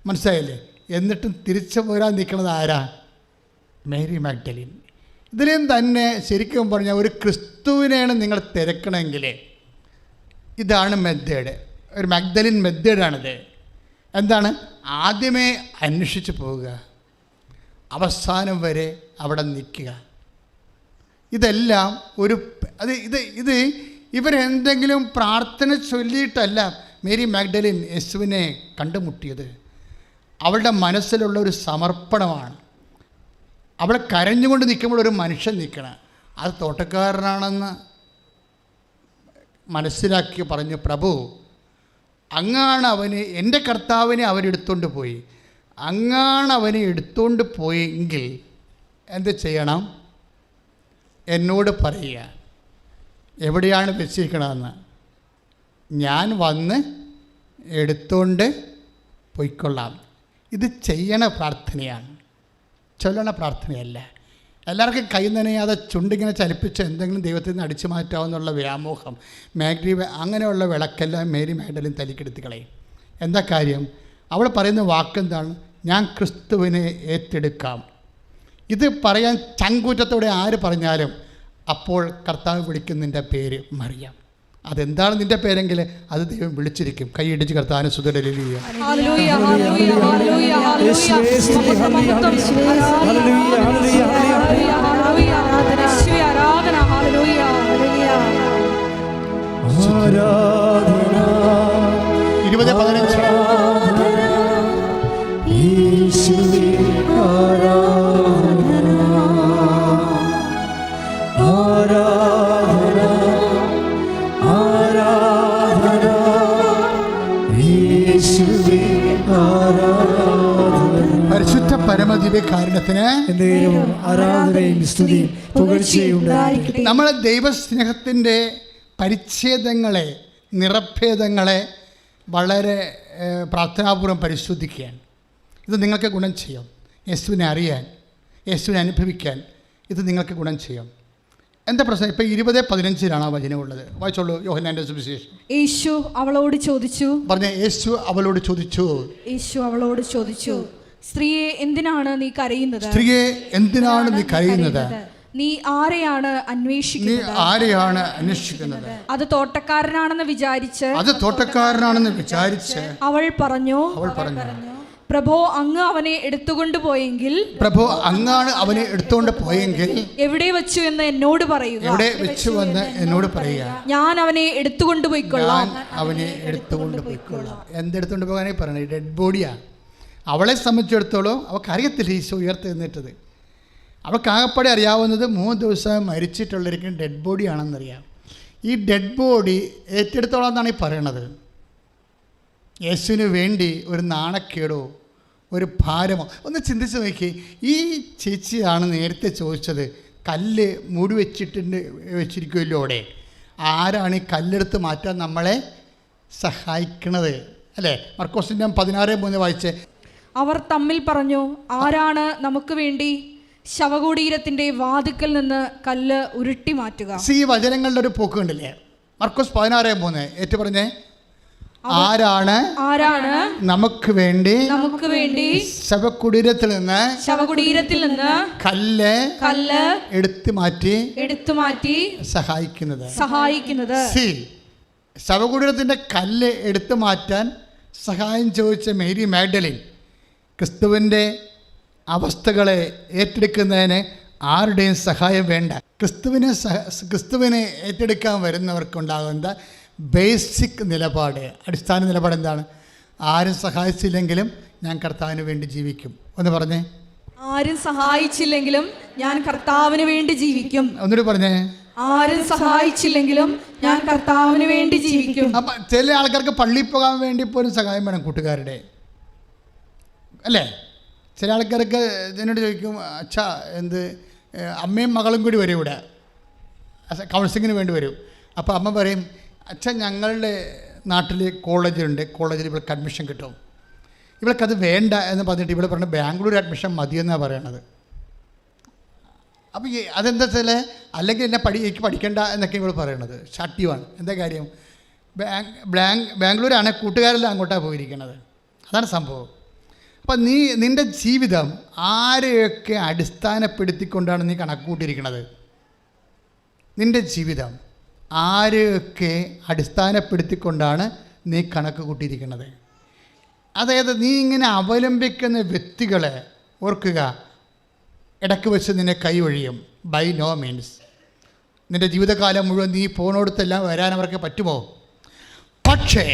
മനസ്സിലായില്ലേ? എന്നിട്ടും തിരിച്ചു പോരാൻ നിൽക്കുന്നത് ആരാ? Mary Magdalene. ഇതിലും തന്നെ ശരിക്കും പറഞ്ഞാൽ ഒരു ക്രിസ്തുവിനെയാണ് നിങ്ങൾ തിരക്കണമെങ്കിൽ ഇതാണ് മെത്തേഡ്. ഒരു മാഗ്ദലിൻ മെത്തേഡാണിത്. എന്താണ്? ആദ്യമേ അന്വേഷിച്ച് പോവുക, അവസാനം വരെ അവിടെ നിൽക്കുക. ഇതെല്ലാം ഒരു ഇത് ഇവരെന്തെങ്കിലും പ്രാർത്ഥന ചൊല്ലിയിട്ടല്ല മേരി മാഗ്ഡലിൻ യേശുവിനെ കണ്ടുമുട്ടിയത്. അവളുടെ മനസ്സിലുള്ള ഒരു സമർപ്പണമാണ്. അവളെ കരഞ്ഞുകൊണ്ട് നിൽക്കുമ്പോൾ ഒരു മനുഷ്യൻ നിൽക്കണം. അത് തോട്ടക്കാരനാണെന്ന് മനസ്സിലാക്കി പറഞ്ഞു, പ്രഭു അങ്ങാണ് അവന്, എൻ്റെ കർത്താവിനെ അവരെടുത്തുകൊണ്ട് പോയി, അങ്ങാണ് അവനെ എടുത്തുകൊണ്ട് പോയെങ്കിൽ എന്ത് ചെയ്യണം? എന്നോട് പറയുക എവിടെയാണ് വെച്ചിരിക്കണമെന്ന്. ഞാൻ വന്ന് എടുത്തുകൊണ്ട് പോയിക്കൊള്ളാം. ഇത് ചെയ്യണ പ്രാർത്ഥനയാണ്, ചൊല്ലണ പ്രാർത്ഥനയല്ല. എല്ലാവർക്കും കൈ നനയാതെ ചുണ്ടിങ്ങനെ ചലിപ്പിച്ച് എന്തെങ്കിലും ദൈവത്തിൽ നിന്ന് അടിച്ചു മാറ്റാമെന്നുള്ള വ്യാമോഹം, അങ്ങനെയുള്ള വിളക്കെല്ലാം മേരി മാഗ്ഡലിൻ തലിക്കെടുത്ത് കളയും. എന്താ കാര്യം? അവൾ പറയുന്ന വാക്കെന്താണ്? ഞാൻ ക്രിസ്തുവിനെ ഏറ്റെടുക്കാം. ഇത് പറയാൻ ചങ്കൂറ്റത്തോടെ ആര് പറഞ്ഞാലും അപ്പോൾ കർത്താവ് വിളിക്കുന്നതിൻ്റെ പേര് മറിയാം. അതെന്താണ് നിൻ്റെ പേരെങ്കിൽ അത് ദൈവം വിളിച്ചിരിക്കും. കൈയിടിച്ച് കർത്താവിനെ സുധരലിയ. പരിശുദ്ധ പരമദിവ്യകാരുണ്യത്തിന് ആരാധനയും സ്തുതിയും പുകഴ്ചയും ഉണ്ടായിരിക്കട്ടെ. നമ്മളെ ദൈവസ്നേഹത്തിൻ്റെ പരിച്ഛേദങ്ങളെ, നിറഭേദങ്ങളെ വളരെ പ്രാർത്ഥനാപൂർവ്വം പരിശോധിക്കുകയാണ്. ഇത് നിങ്ങൾക്ക് ഗുണം ചെയ്യും. യേശുവിനെ അറിയാൻ, യേശുവിനെ അനുഭവിക്കാൻ ഇത് നിങ്ങൾക്ക് ഗുണം ചെയ്യും. എന്താ പ്രശ്നം? ഇപ്പം 20:15 ആ വചനം ഉള്ളത്. വായിച്ചോളൂ. യോഹന്നാന്റെ സുവിശേഷം. യേശു അവളോട് ചോദിച്ചു. പറഞ്ഞ യേശു അവളോട് ചോദിച്ചു. യേശു അവളോട് ചോദിച്ചു, സ്ത്രീയെ എന്തിനാണ് നീ കരയുന്നത്? സ്ത്രീയെ എന്തിനാണ് നീ കരയുന്നത്? നീ ആരെയാണ് അന്വേഷിക്കുന്നത്? അത് തോട്ടക്കാരനാണെന്ന് വിചാരിച്ച് അവൾ പറഞ്ഞു, പ്രഭോ അങ്ങ് അവനെ എടുത്തുകൊണ്ട് പോയെങ്കിൽ, എവിടെ വെച്ചു എന്ന് എന്നോട് പറയുക. ഞാൻ അവനെ എടുത്തുകൊണ്ട് പോയിക്കൊള്ളാം. എന്തെടുത്തുകൊണ്ട് പോകാനായി പറയണേ? ഡെഡ് ബോഡിയാ. അവളെ സംബന്ധിച്ചിടത്തോളം അവൾക്കറിയത്തില്ല ഈശോ ഉയർത്തെഴുന്നേറ്റത്. അവൾക്ക് ആകപ്പാടെ അറിയാവുന്നത് 3 ദിവസം മരിച്ചിട്ടുള്ളവരിക്കും ഡെഡ് ബോഡി ആണെന്നറിയാം. ഈ ഡെഡ് ബോഡി ഏറ്റെടുത്തോളം എന്നാണ് ഈ പറയണത്. യേശുവിന് വേണ്ടി ഒരു നാണക്കേടോ ഒരു ഭാരമോ ഒന്ന് ചിന്തിച്ച് നോക്കി. ഈ ചേച്ചിയാണ് നേരത്തെ ചോദിച്ചത്, കല്ല് മൂടി വെച്ചിരിക്കുമല്ലോ അവിടെ, ആരാണ് ഈ കല്ലെടുത്ത് മാറ്റാൻ നമ്മളെ സഹായിക്കണത്? അല്ലേ? മർക്കോസിൻ്റെ 16:3 വായിച്ചേ. അവർ തമ്മിൽ പറഞ്ഞു, ആരാണ് നമുക്ക് വേണ്ടി ശവകുടീരത്തിൻ്റെ വാതിക്കൽ നിന്ന് കല്ല് ഉരുട്ടി മാറ്റുക? ഈ വചനങ്ങളുടെ ഒരു പോക്ക് കണ്ടില്ലേ? മർക്കോസ് 16:3 ഏറ്റു പറഞ്ഞേ. ആരാണ് നമുക്ക് വേണ്ടി ശവകുടീരത്തിൽ നിന്ന് കല്ല് എടുത്തു മാറ്റി സഹായിക്കുന്നത്. ശവകുടീരത്തിൻ്റെ കല്ല് എടുത്തു മാറ്റാൻ സഹായം ചോദിച്ച മേരി മാഗ്ഡലിൻ ക്രിസ്തുവിൻ്റെ അവസ്ഥകളെ ഏറ്റെടുക്കുന്നതിന് ആരുടെയും സഹായം വേണ്ട. ക്രിസ്തുവിനെ ഏറ്റെടുക്കാൻ വരുന്നവർക്കുണ്ടാകുന്ന ബേസിക് നിലപാട്, അടിസ്ഥാന നിലപാട് എന്താണ്? ആരും സഹായിച്ചില്ലെങ്കിലും ഞാൻ കർത്താവിന് വേണ്ടി ജീവിക്കും. ഒന്ന് പറഞ്ഞേ. ആരും സഹായിച്ചില്ലെങ്കിലും ഞാൻ കർത്താവിന് വേണ്ടി ജീവിക്കും. ഒന്നുകൂടി പറഞ്ഞേ. ആരും സഹായിച്ചില്ലെങ്കിലും ഞാൻ കർത്താവിന് വേണ്ടി ജീവിക്കും. അപ്പം ചില ആൾക്കാർക്ക് പള്ളിയിൽ പോകാൻ വേണ്ടി പോലും സഹായം വേണം കൂട്ടുകാരുടെ, അല്ലേ? ചില ആൾക്കാർക്ക് എന്നോട് ചോദിക്കും, അച്ഛാ എന്ത് അമ്മയും മകളും കൂടി വരും ഇവിടെ, കൗൺസിലിങ്ങിന് വേണ്ടി വരും. അപ്പോൾ അമ്മ പറയും, അച്ഛൻ ഞങ്ങളുടെ നാട്ടിൽ കോളേജുണ്ട്, കോളേജിൽ ഇവൾക്ക് അഡ്മിഷൻ കിട്ടും. ഇവൾക്കത് വേണ്ട എന്ന് പറഞ്ഞിട്ട് ഇവൾ പറഞ്ഞ് ബാംഗ്ലൂർ അഡ്മിഷൻ മതിയെന്നാണ് പറയണത്. അപ്പോൾ അതെന്താ വെച്ചാൽ അല്ലെങ്കിൽ എന്നെ എനിക്ക് പഠിക്കേണ്ട എന്നൊക്കെ ഇവൾ പറയണത്. ഷാട്ടിവാണ്. എന്താ കാര്യം? ബാംഗ്ലൂരാണ്, കൂട്ടുകാരെല്ലാം അങ്ങോട്ടാണ് പോയിരിക്കുന്നത്. അതാണ് സംഭവം. അപ്പം നിൻ്റെ ജീവിതം ആരെയൊക്കെ അടിസ്ഥാനപ്പെടുത്തിക്കൊണ്ടാണ് നീ കണക്ക് കൂട്ടിയിരിക്കുന്നത്? നിൻ്റെ ജീവിതം ആരെയൊക്കെ അടിസ്ഥാനപ്പെടുത്തിക്കൊണ്ടാണ് നീ കണക്ക് കൂട്ടിയിരിക്കുന്നത്? അതായത് നീ ഇങ്ങനെ അവലംബിക്കുന്ന വ്യക്തികളെ ഓർക്കുക, ഇടയ്ക്ക് വെച്ച് നിന്നെ കൈവഴിയും. By no means. നിൻ്റെ ജീവിതകാലം മുഴുവൻ നീ പോണോടത്തെല്ലാം വരാൻ അവർക്ക് പറ്റുമോ? പക്ഷേ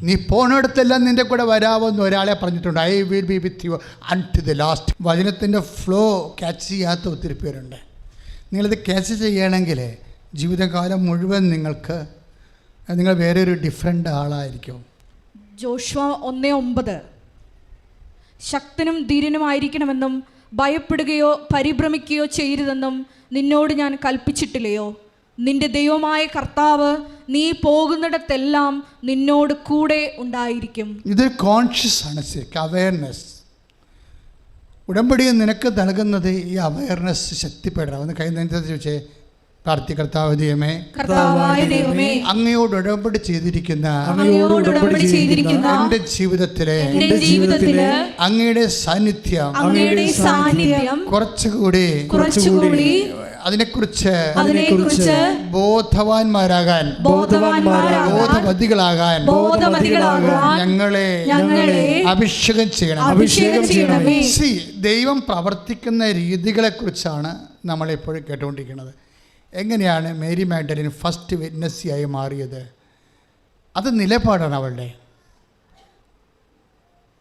നീ പോണോടത്തെല്ലാം നിൻ്റെ കൂടെ വരാമെന്ന് ഒരാളെ പറഞ്ഞിട്ടുണ്ട്. I will be with you unto the last. വചനത്തിൻ്റെ ഫ്ലോ ക്യാച്ച് ചെയ്യാത്ത ഒത്തിരി പേരുണ്ട്. നിങ്ങളിത് ക്യാച്ച് ചെയ്യണമെങ്കിൽ ജീവിതകാലം മുഴുവൻ നിങ്ങൾ വേറൊരു ഡിഫറെൻ്റ് ആളായിരിക്കും. ജോഷുവ 1:9 ശക്തനും ധീരനുമായിരിക്കണമെന്നും ഭയപ്പെടുകയോ പരിഭ്രമിക്കുകയോ ചെയ്യരുതെന്നും നിന്നോട് ഞാൻ കൽപ്പിച്ചിട്ടില്ലയോ? നിന്റെ ദൈവമായ കർത്താവ് നീ പോകുന്നിടത്തെല്ലാം നിന്നോട് കൂടെ ഉണ്ടായിരിക്കും. ഇതൊരു കോൺഷ്യസ് ആണ്, അവയർനെസ്. ഉടമ്പടി നിനക്ക് നൽകുന്നത് ഈ അവയർനെസ് ശക്തിപ്പെടണം. ഒന്ന് കൈ നെഞ്ചത്ത് ചോദിച്ചേ. കർത്താവായ ദൈവമേ, അങ്ങയോട് ഉടമ്പടി ചെയ്തിരിക്കുന്ന എൻ്റെ ജീവിതത്തിലെ അങ്ങയുടെ സാന്നിധ്യം കുറച്ചുകൂടി അതിനെക്കുറിച്ച് ബോധവാന്മാരാകാൻ ബോധവതികളാകാൻ ഞങ്ങളെ അഭിഷേകം ചെയ്യണം. ദൈവം പ്രവർത്തിക്കുന്ന രീതികളെക്കുറിച്ചാണ് നമ്മളെപ്പോഴും കേട്ടുകൊണ്ടിരിക്കുന്നത്. എങ്ങനെയാണ് മേരി മാഗ്ഡലിൻ ഫസ്റ്റ് വിറ്റ്നസ്സിയായി മാറിയത്? അത് നിലപാടാണ് അവളുടെ.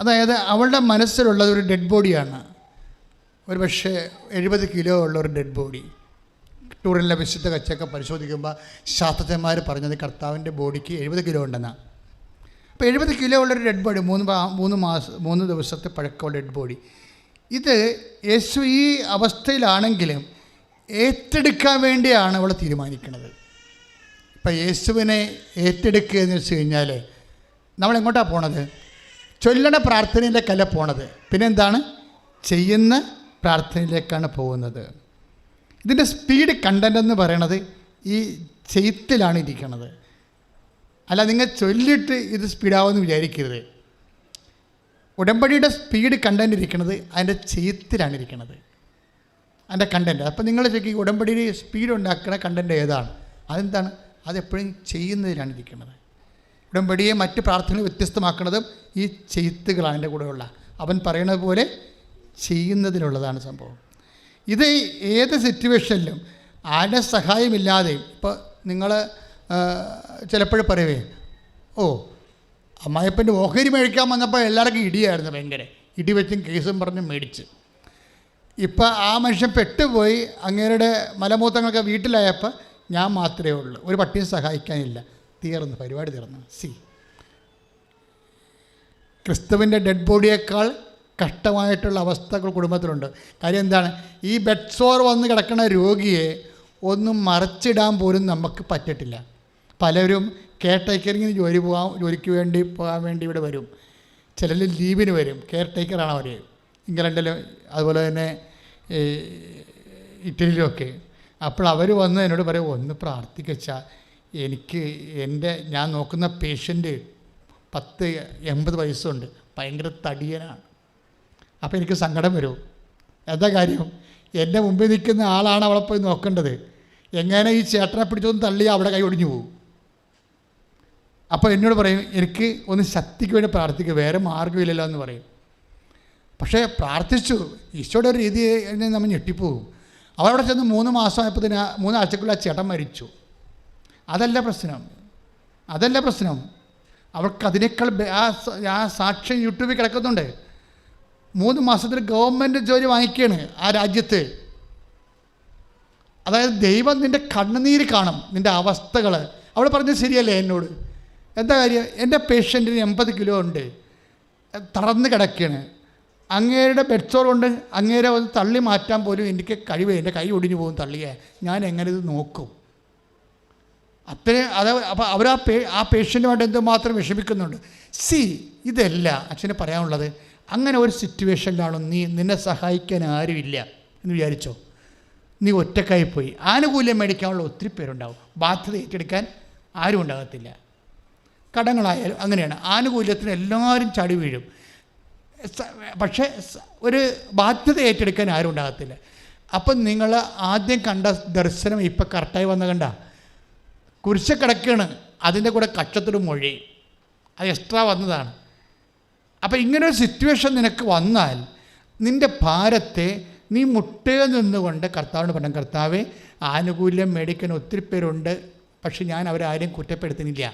അതായത് അവളുടെ മനസ്സിലുള്ളത് ഒരു ഡെഡ് ബോഡിയാണ്. ഒരു പക്ഷേ 70 കിലോ ഉള്ള ഒരു ഡെഡ് ബോഡി. ടൂറിലെ വിശുദ്ധ കച്ചൊക്കെ പരിശോധിക്കുമ്പോൾ ശാസ്ത്രജ്ഞന്മാർ പറഞ്ഞത് കർത്താവിൻ്റെ ബോഡിക്ക് 70 കിലോ ഉണ്ടെന്നാണ്. അപ്പോൾ 70 കിലോ ഉള്ളൊരു ഡെഡ് ബോഡി, 3 ദിവസത്തെ പഴക്കമുള്ള ഡെഡ് ബോഡി. ഇത് യേശു ഈ അവസ്ഥയിലാണെങ്കിലും ഏറ്റെടുക്കാൻ വേണ്ടിയാണ് അവൾ തീരുമാനിക്കുന്നത്. ഇപ്പം യേശുവിനെ ഏറ്റെടുക്കുക എന്ന് വെച്ച് കഴിഞ്ഞാൽ നമ്മളെങ്ങോട്ടാണ് പോണത്? ചൊല്ലണ പ്രാർത്ഥനയിലേക്കല്ല പോണത്. പിന്നെന്താണ്? ചെയ്യുന്ന പ്രാർത്ഥനയിലേക്കാണ് പോകുന്നത്. ഇതിൻ്റെ സ്പീഡ് കണ്ടൻ്റ് എന്ന് പറയണത് ഈ ചെയ്ത്തിലാണ് ഇരിക്കുന്നത്. അല്ല, നിങ്ങൾ ചൊല്ലിട്ട് ഇത് സ്പീഡാവുമെന്ന് വിചാരിക്കരുത്. ഉടമ്പടിയുടെ സ്പീഡ് കണ്ടൻ്റ് ഇരിക്കുന്നത് അതിൻ്റെ ചെയ്ത്തിലാണ് ഇരിക്കുന്നത്, അതിൻ്റെ കണ്ടൻറ്റ്. അപ്പോൾ നിങ്ങൾ ചോദിക്കും ഉടമ്പടിയിൽ സ്പീഡ് ഉണ്ടാക്കുന്ന കണ്ടൻറ്റ് ഏതാണ്? അതെന്താണ്? അതെപ്പോഴും ചെയ്യുന്നതിലാണ് ഇരിക്കുന്നത്. ഉടമ്പടിയെ മറ്റ് പ്രാർത്ഥനകൾ വ്യത്യസ്തമാക്കുന്നതും ഈ ചെയ്ത്തുകളാണ് എൻ്റെ കൂടെയുള്ള. അവൻ പറയുന്നത് പോലെ ചെയ്യുന്നതിനുള്ളതാണ് സംഭവം. ഇത് ഏത് സിറ്റുവേഷനിലും ആരുടെ സഹായമില്ലാതെയും, ഇപ്പോൾ നിങ്ങൾ ചിലപ്പോഴും പറയുവേ, ഓ അമ്മായിപ്പൻ്റെ ഓഹരി മേടിക്കാൻ വന്നപ്പോൾ എല്ലാവർക്കും ഇടിയായിരുന്നു, ഭയങ്കര ഇടി വെച്ചും കേസും പറഞ്ഞ് മേടിച്ച്. ഇപ്പം ആ മനുഷ്യൻ പെട്ടുപോയി, അങ്ങേരുടെ മലമൂത്രങ്ങളൊക്കെ വീട്ടിലായപ്പോൾ ഞാൻ മാത്രമേ ഉള്ളൂ, ഒരു പട്ടിയും സഹായിക്കാനില്ല. തീർന്നു, പരിപാടി തീർന്നു. ക്രിസ്തുവിൻ്റെ ഡെഡ് ബോഡിയേക്കാൾ കഷ്ടമായിട്ടുള്ള അവസ്ഥകൾ കുടുംബത്തിലുണ്ട്. കാര്യം എന്താണ്? ഈ ബെഡ് സോർ വന്ന് കിടക്കുന്ന രോഗിയെ ഒന്നും മറച്ചിടാൻ പോലും നമുക്ക് പറ്റിയിട്ടില്ല. പലരും കെയർ ടേക്കറിങ്ങിന് ജോലിക്ക് വേണ്ടി പോകാൻ വേണ്ടി ഇവിടെ വരും. ചിലർ ലീവിന് വരും. കെയർ ടേക്കറാണ് അവർ. ഇംഗ്ലണ്ടിലും അതുപോലെ തന്നെ ഇറ്റലിയിലുമൊക്കെ. അപ്പോൾ അവർ വന്ന് എന്നോട് പറയും, ഒന്ന് പ്രാർത്ഥിച്ചാൽ എനിക്ക് ഞാൻ നോക്കുന്ന പേഷ്യൻ്റ് 80 വയസ്സുണ്ട്, ഭയങ്കര തടിയനാണ്. അപ്പോൾ എനിക്ക് സങ്കടം വരും. എന്താ കാര്യം? എൻ്റെ മുമ്പിൽ നിൽക്കുന്ന ആളാണ് അവളെ പോയി നോക്കേണ്ടത്. എങ്ങനെ ഈ ചേട്ടനെ പിടിച്ചൊന്ന് തള്ളിയാൽ അവിടെ കൈ ഒടിഞ്ഞു പോകും. അപ്പോൾ എന്നോട് പറയും, എനിക്ക് ഒന്ന് ശക്തിക്ക് വേണ്ടി പ്രാർത്ഥിക്കുക, വേറെ മാർഗ്ഗമില്ലല്ലോ എന്ന് പറയും. പക്ഷേ പ്രാർത്ഥിച്ചു, ഈശോയുടെ ഒരു രീതി നമ്മൾ ഞെട്ടിപ്പോകും. അവളവിടെ ചെന്ന് 3 മാസമായപ്പോൾ 3 ആഴ്ചക്കുള്ള ആ ചേട്ടൻ മരിച്ചു. അതല്ല പ്രശ്നം. അവൾക്ക് അതിനേക്കാൾ ആ സാക്ഷ്യം യൂട്യൂബിൽ കിടക്കുന്നുണ്ട്. 3 മാസത്തിൽ ഗവൺമെൻറ് ജോലി വാങ്ങിക്കുകയാണ് ആ രാജ്യത്ത്. അതായത് ദൈവം നിൻ്റെ കണ്ണുനീര് കാണും, നിൻ്റെ അവസ്ഥകൾ. അവൾ പറഞ്ഞത് ശരിയല്ലേ എന്നോട്? എന്താ കാര്യം? എൻ്റെ പേഷ്യൻറ്റിന് 80 കിലോ ഉണ്ട്, തളർന്ന് കിടക്കുകയാണ്. അങ്ങേരുടെ ബെഡ്സോർ കൊണ്ട് അങ്ങേരെ ഒന്ന് തള്ളി മാറ്റാൻ പോലും എനിക്ക് കഴിവ്, എൻ്റെ കൈ ഒടിഞ്ഞു പോകും തള്ളിയേ. ഞാൻ എങ്ങനെ ഇത് നോക്കും? അത്രയും അപ്പോൾ അവർ ആ പേഷ്യൻറ്റുമായിട്ട് എന്തുമാത്രം വിഷമിക്കുന്നുണ്ട്. ഇതല്ല അച്ഛന് പറയാനുള്ളത്. അങ്ങനെ ഒരു സിറ്റുവേഷനിലാണോ നിന്നെ സഹായിക്കാൻ ആരുമില്ല എന്ന് വിചാരിച്ചോ, നീ ഒറ്റക്കായിപ്പോയി. ആനുകൂല്യം മേടിക്കാനുള്ള ഒത്തിരി പേരുണ്ടാവും, ബാധ്യത ഏറ്റെടുക്കാൻ ആരും ഉണ്ടാകത്തില്ല. കടങ്ങളായാലും അങ്ങനെയാണ്, ആനുകൂല്യത്തിന് എല്ലാവരും ചാടി വീഴും, പക്ഷേ ഒരു ബാധ്യത ഏറ്റെടുക്കാൻ ആരും ഉണ്ടാകത്തില്ല. അപ്പം നിങ്ങൾ ആദ്യം കണ്ട ദർശനം ഇപ്പം കറക്റ്റായി വന്ന കണ്ട കുരിശ കിടക്കുകയാണ്, അതിൻ്റെ കൂടെ കക്ഷത്തൊരു മൊഴി, അത് എക്സ്ട്രാ വന്നതാണ്. അപ്പം ഇങ്ങനൊരു സിറ്റുവേഷൻ നിനക്ക് വന്നാൽ നിൻ്റെ ഭാരത്തെ നീ മുട്ടുക നിന്നുകൊണ്ട് കർത്താവിനോട് പറഞ്ഞു, കർത്താവേ, ആനുകൂല്യം മേടിക്കാൻ ഒത്തിരി പേരുണ്ട്, പക്ഷെ ഞാൻ അവരാരെയും കുറ്റപ്പെടുത്തുന്നില്ല.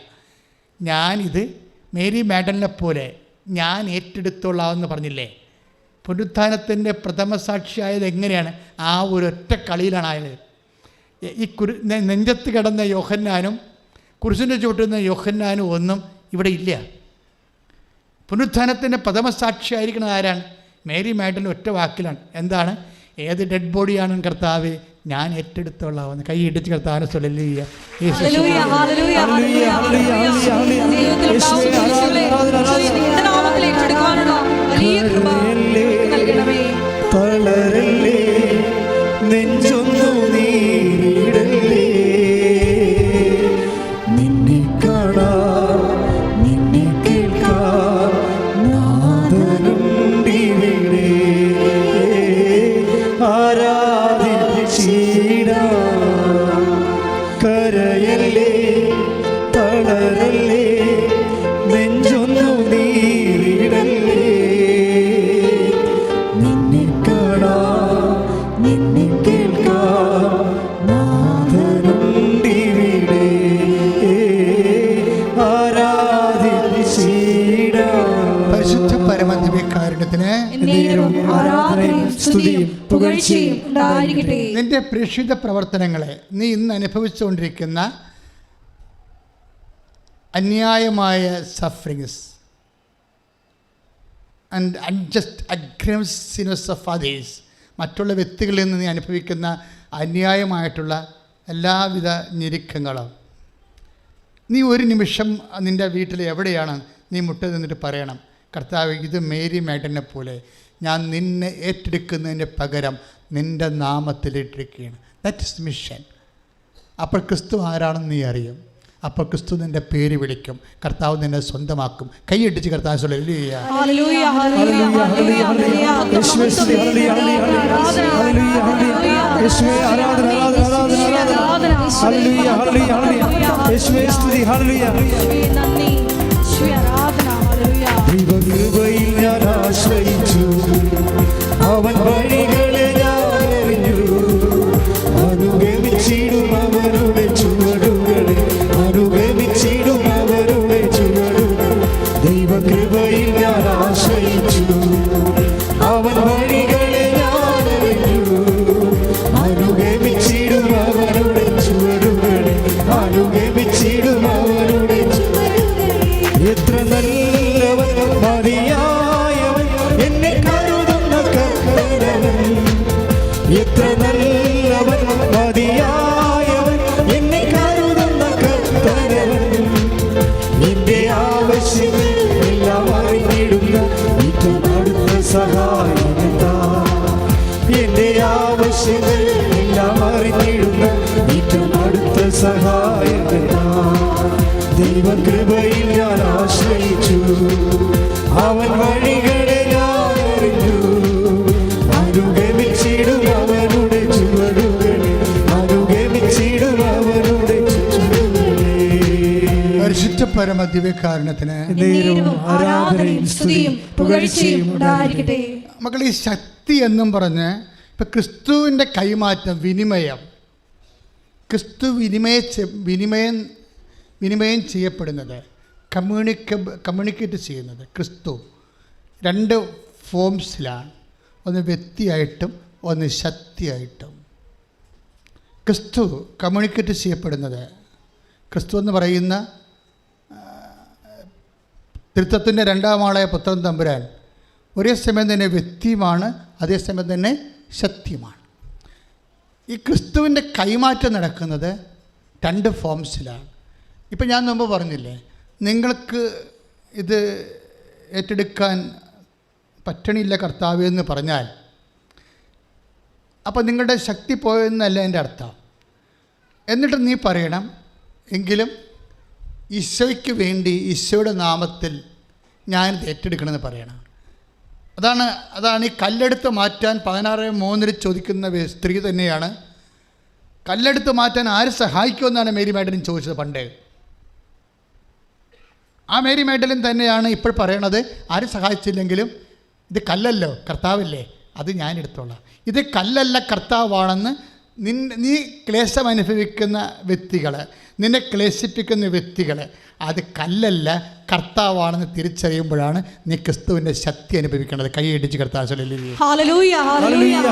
ഞാനിത് മേരി മാഡലിനെ പോലെ ഞാൻ ഏറ്റെടുത്തോളാമെന്ന് പറഞ്ഞില്ലേ. പുനരുത്ഥാനത്തിൻ്റെ പ്രഥമ സാക്ഷിയായത് എങ്ങനെയാണ്? ആ ഒരൊറ്റ കളിയിലാണ് ആയത്. ഈ നെഞ്ചത്ത് കിടന്ന യോഹന്നാനും കുരിശിൻ്റെ ചുവട്ടുന്ന യോഹന്നാനും ഒന്നും ഇവിടെ ഇല്ല. പുനരുത്ഥാനത്തിൻ്റെ പ്രഥമ സാക്ഷിയായിരിക്കുന്നത് ആരാണ്? മേരി മാഡലിൻ്റെ ഒറ്റ വാക്കിലാണ്. എന്താണ്? ഏത് ഡെഡ് ബോഡിയാണ് കർത്താവ് ഞാൻ ഏറ്റെടുത്തോളാവുന്ന കൈ ഇടിച്ച് കർത്താവിനെ സ്വലല്ലിയ. നെഞ്ചൊന്നു നീടല്ലേ, നിന്നെ കാണാൻ നിന്നെ കേൾക്കാൻ നാഥനുണ്ടിവിടെ. ആരാധിച്ചിടാം, കരയല്ലേ തളരല്ലേ, നെഞ്ചൊന്നു നീടല്ലേ, നിന്നെ കാണാൻ നിന്നെ കേൾക്കാൻ നാഥനുണ്ടിവിടെ. ആരാധിച്ചിടാം. പരിശുദ്ധ പരമദിവ്യകാരുണ്യത്തിന് നിന്റെ പ്രേക്ഷിത പ്രവർത്തനങ്ങളെ നീ ഇന്ന് അനുഭവിച്ചുകൊണ്ടിരിക്കുന്ന അന്യായമായ sufferings and unjust aggressiveness of others, മറ്റുള്ള വ്യക്തികളിൽ നിന്ന് നീ അനുഭവിക്കുന്ന അന്യായമായിട്ടുള്ള എല്ലാവിധ ഞെരുക്കങ്ങളും, നീ ഒരു നിമിഷം നിൻ്റെ വീട്ടിൽ എവിടെയാണ് നീ മുട്ട നിന്നിട്ട് പറയണം, കർത്താവ്, ഇത് മേരി മാഡലിനെ പോലെ ഞാൻ നിന്നെ ഏറ്റെടുക്കുന്നതിന് പകരം നിൻ്റെ നാമത്തിൽ ഏറ്റെടുക്കുകയാണ്. That is mission. അപ്പോൾ ക്രിസ്തു ആരാണെന്ന് നീ അറിയും. അപ്പോൾ ക്രിസ്തു നിൻ്റെ പേര് വിളിക്കും, കർത്താവ് നിന്നെ സ്വന്തമാക്കും. കൈയടിച്ച് കർത്താവ് ദൈവകൃപയിൽ ഞാൻ ആശ്രയിച്ചു, അവൻ വഴികളെ ഞാൻ അറിഞ്ഞു, അനുഗമിച്ചിടും അവരുടെ ചുവടുകളെ, അനുഗമിച്ചിടും അവരുടെ ചുവടുകൾ. ദൈവകൃപയിൽ ഞാൻ ആശ്രയിച്ചു, അവൻ വഴികളെ ഞാൻ അറിഞ്ഞു, അനുഗമിച്ചിടും അവരുടെ ചുവടുകളെ, അനുഗമിച്ചിടും അവരുടെ ചുവടുകളെ. എത്ര നല്ലവൻ മതിയായവൻ, എന്നെ കരുതുന്ന കർത്താവൻ. എത്ര നല്ലവൻ മതിയായവൻ, എന്നെ കരുതുന്ന കർത്താവൻ. നിന്റെ ആവശ്യങ്ങൾ എല്ലാം അറിഞ്ഞിടുന്ന ഏറ്റവും അടുത്ത സഹായകനാ. എന്റെ ആവശ്യങ്ങൾ എല്ലാം അറിഞ്ഞിടുന്ന ഏറ്റവും അടുത്ത സഹായകനാ. ദൈവകൃപയിൽ ഞാൻ ആശ്രയിച്ചു, അവൻ വഴികളെ ഞാൻ അറിഞ്ഞു, അനുഗമിച്ചിടും അവരുടെ ചുവടുകളെ, അനുഗമിച്ചിടും അവരുടെ ചുവടുകളെ. പരിശുദ്ധ പരമദിവ്യകാരുണ്യത്തിന് ആരാധനയും സ്തുതിയും പുകഴ്ചയും ഉണ്ടായിരിക്കട്ടെ. മക്കൾ, ഈ ശക്തി എന്നും പറഞ്ഞ് ഇപ്പം ക്രിസ്തുവിൻ്റെ കൈമാറ്റം, വിനിമയം, ക്രിസ്തു വിനിമയം ചെയ്യപ്പെടുന്നത്, കമ്മ്യൂണിക്കേറ്റ് ചെയ്യുന്നത് ക്രിസ്തു രണ്ട് ഫോംസിലാണ്. ഒന്ന് വ്യക്തിയായിട്ടും ഒന്ന് ശക്തിയായിട്ടും. ക്രിസ്തു കമ്മ്യൂണിക്കേറ്റ് ചെയ്യപ്പെടുന്നത്, ക്രിസ്തു എന്ന് പറയുന്ന തൃത്വത്തിൻ്റെ രണ്ടാം ആളായ പുത്രൻ തമ്പുരാൻ ഒരേ സമയം തന്നെ വ്യക്തിയുമാണ്, അതേസമയം തന്നെ ശക്തിയുമാണ്. ഈ ക്രിസ്തുവിൻ്റെ കൈമാറ്റം നടക്കുന്നത് 2 ഫോംസിലാണ്. ഇപ്പം ഞാൻ മുമ്പ് പറഞ്ഞില്ലേ, നിങ്ങൾക്ക് ഇത് ഏറ്റെടുക്കാൻ പറ്റണില്ല കർത്താവ് എന്ന് പറഞ്ഞാൽ അപ്പോൾ നിങ്ങളുടെ ശക്തി പോയെന്നല്ല എൻ്റെ അർത്ഥം. എന്നിട്ട് നീ പറയണം, എങ്കിലും ഈശോയ്ക്ക് വേണ്ടി ഈശോയുടെ നാമത്തിൽ ഞാനിത് ഏറ്റെടുക്കണമെന്ന് പറയണം. അതാണ് ഈ കല്ലെടുത്ത് മാറ്റാൻ 16:3 ചോദിക്കുന്ന സ്ത്രീ തന്നെയാണ്. കല്ലെടുത്ത് മാറ്റാൻ ആര് സഹായിക്കുമെന്നാണ് മേരി മാഡലിൻ ചോദിച്ചത് പണ്ട്. ആ മേരി മാഡലിൻ തന്നെയാണ് ഇപ്പോൾ പറയണത്, ആരും സഹായിച്ചില്ലെങ്കിലും ഇത് കല്ലല്ലോ കർത്താവല്ലേ, അത് ഞാൻ എടുത്തോളാം. ഇത് കല്ലല്ല കർത്താവാണെന്ന് നീ ക്ലേശം അനുഭവിക്കുന്ന വ്യക്തികൾ, നിന്നെ ക്ലേശിപ്പിക്കുന്ന വ്യക്തികൾ, അത് കല്ലല്ല കർത്താവാണെന്ന് തിരിച്ചറിയുമ്പോഴാണ് നീ ക്രിസ്തുവിൻ്റെ ശക്തി അനുഭവിക്കേണ്ടത്. കൈയടിച്ച് കർത്താവ് ഹല്ലേലൂയ ഹല്ലേലൂയ ഹല്ലേലൂയ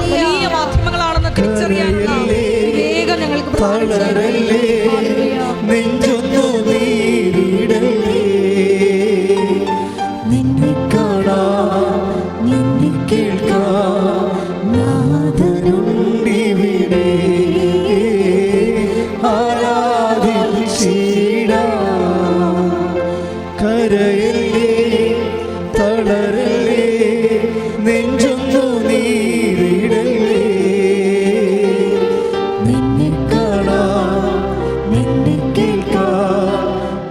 വലിയ മാധ്യമങ്ങളാണെന്ന് തിരിച്ചറിയാനുള്ള വേഗം ഞങ്ങൾക്ക് നെഞ്ചൊന്നു നീരിടലേ, നിന്നെ കാണാൻ നിന്നെ കേൾക്കാൻ നാഥനുണ്ടിവിടെ, ആരാധിച്ചിടാം. കരയല്ലേ തളരല്ലേ, നെഞ്ചൊന്നു നീരിടലേ, നിന്നെ കാണാൻ നിന്നെ കേൾക്കാൻ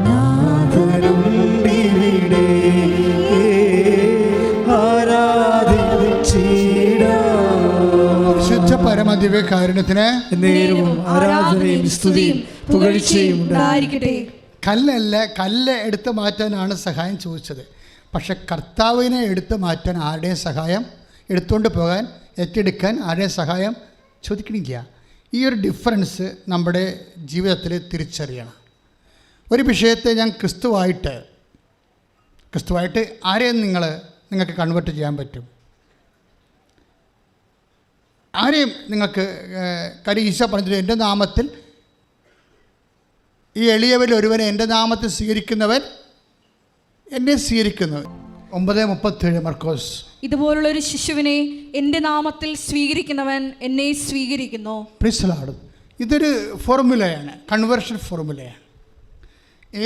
നാഥനുണ്ടിവിടെ, ശുദ്ധ പരമദിവ്യകാരുണ്യത്തിന് നേരവും ആരാധനയും സ്തുതിയും പുകഴ്ചയും ഉണ്ടായിരിക്കട്ടെ. കല്ല് എടുത്തു മാറ്റാനാണ് സഹായം ചോദിച്ചത്. പക്ഷെ കർത്താവിനെ എടുത്തു മാറ്റാൻ ആരുടെയും സഹായം, എടുത്തുകൊണ്ട് പോകാൻ ഏറ്റെടുക്കാൻ ആരുടെയും സഹായം ചോദിക്കണില്ല. ഈ ഒരു ഡിഫറൻസ് നമ്മുടെ ജീവിതത്തിൽ തിരിച്ചറിയണം. ഒരു വിഷയത്തെ ഞാൻ ക്രിസ്തുവായിട്ട് ആരെയും നിങ്ങൾക്ക് കൺവേർട്ട് ചെയ്യാൻ പറ്റും. ആരെയും നിങ്ങൾക്ക് കാര്യം ഈശോ പറഞ്ഞിട്ട്, എൻ്റെ നാമത്തിൽ ഈ എളിയവരിൽ ഒരുവനെ എൻ്റെ നാമത്തിൽ സ്വീകരിക്കുന്നവൻ എന്നെ സ്വീകരിക്കുന്നു. 9:37 മർക്കോസ്. ഇതുപോലുള്ള ഒരു ശിശുവിനെ എൻ്റെ നാമത്തിൽ സ്വീകരിക്കുന്നവൻ എന്നെ സ്വീകരിക്കുന്നു. Praise the Lord. ഇതൊരു ഫോർമുലയാണ്, കൺവേർഷൻ ഫോർമുലയാണ്.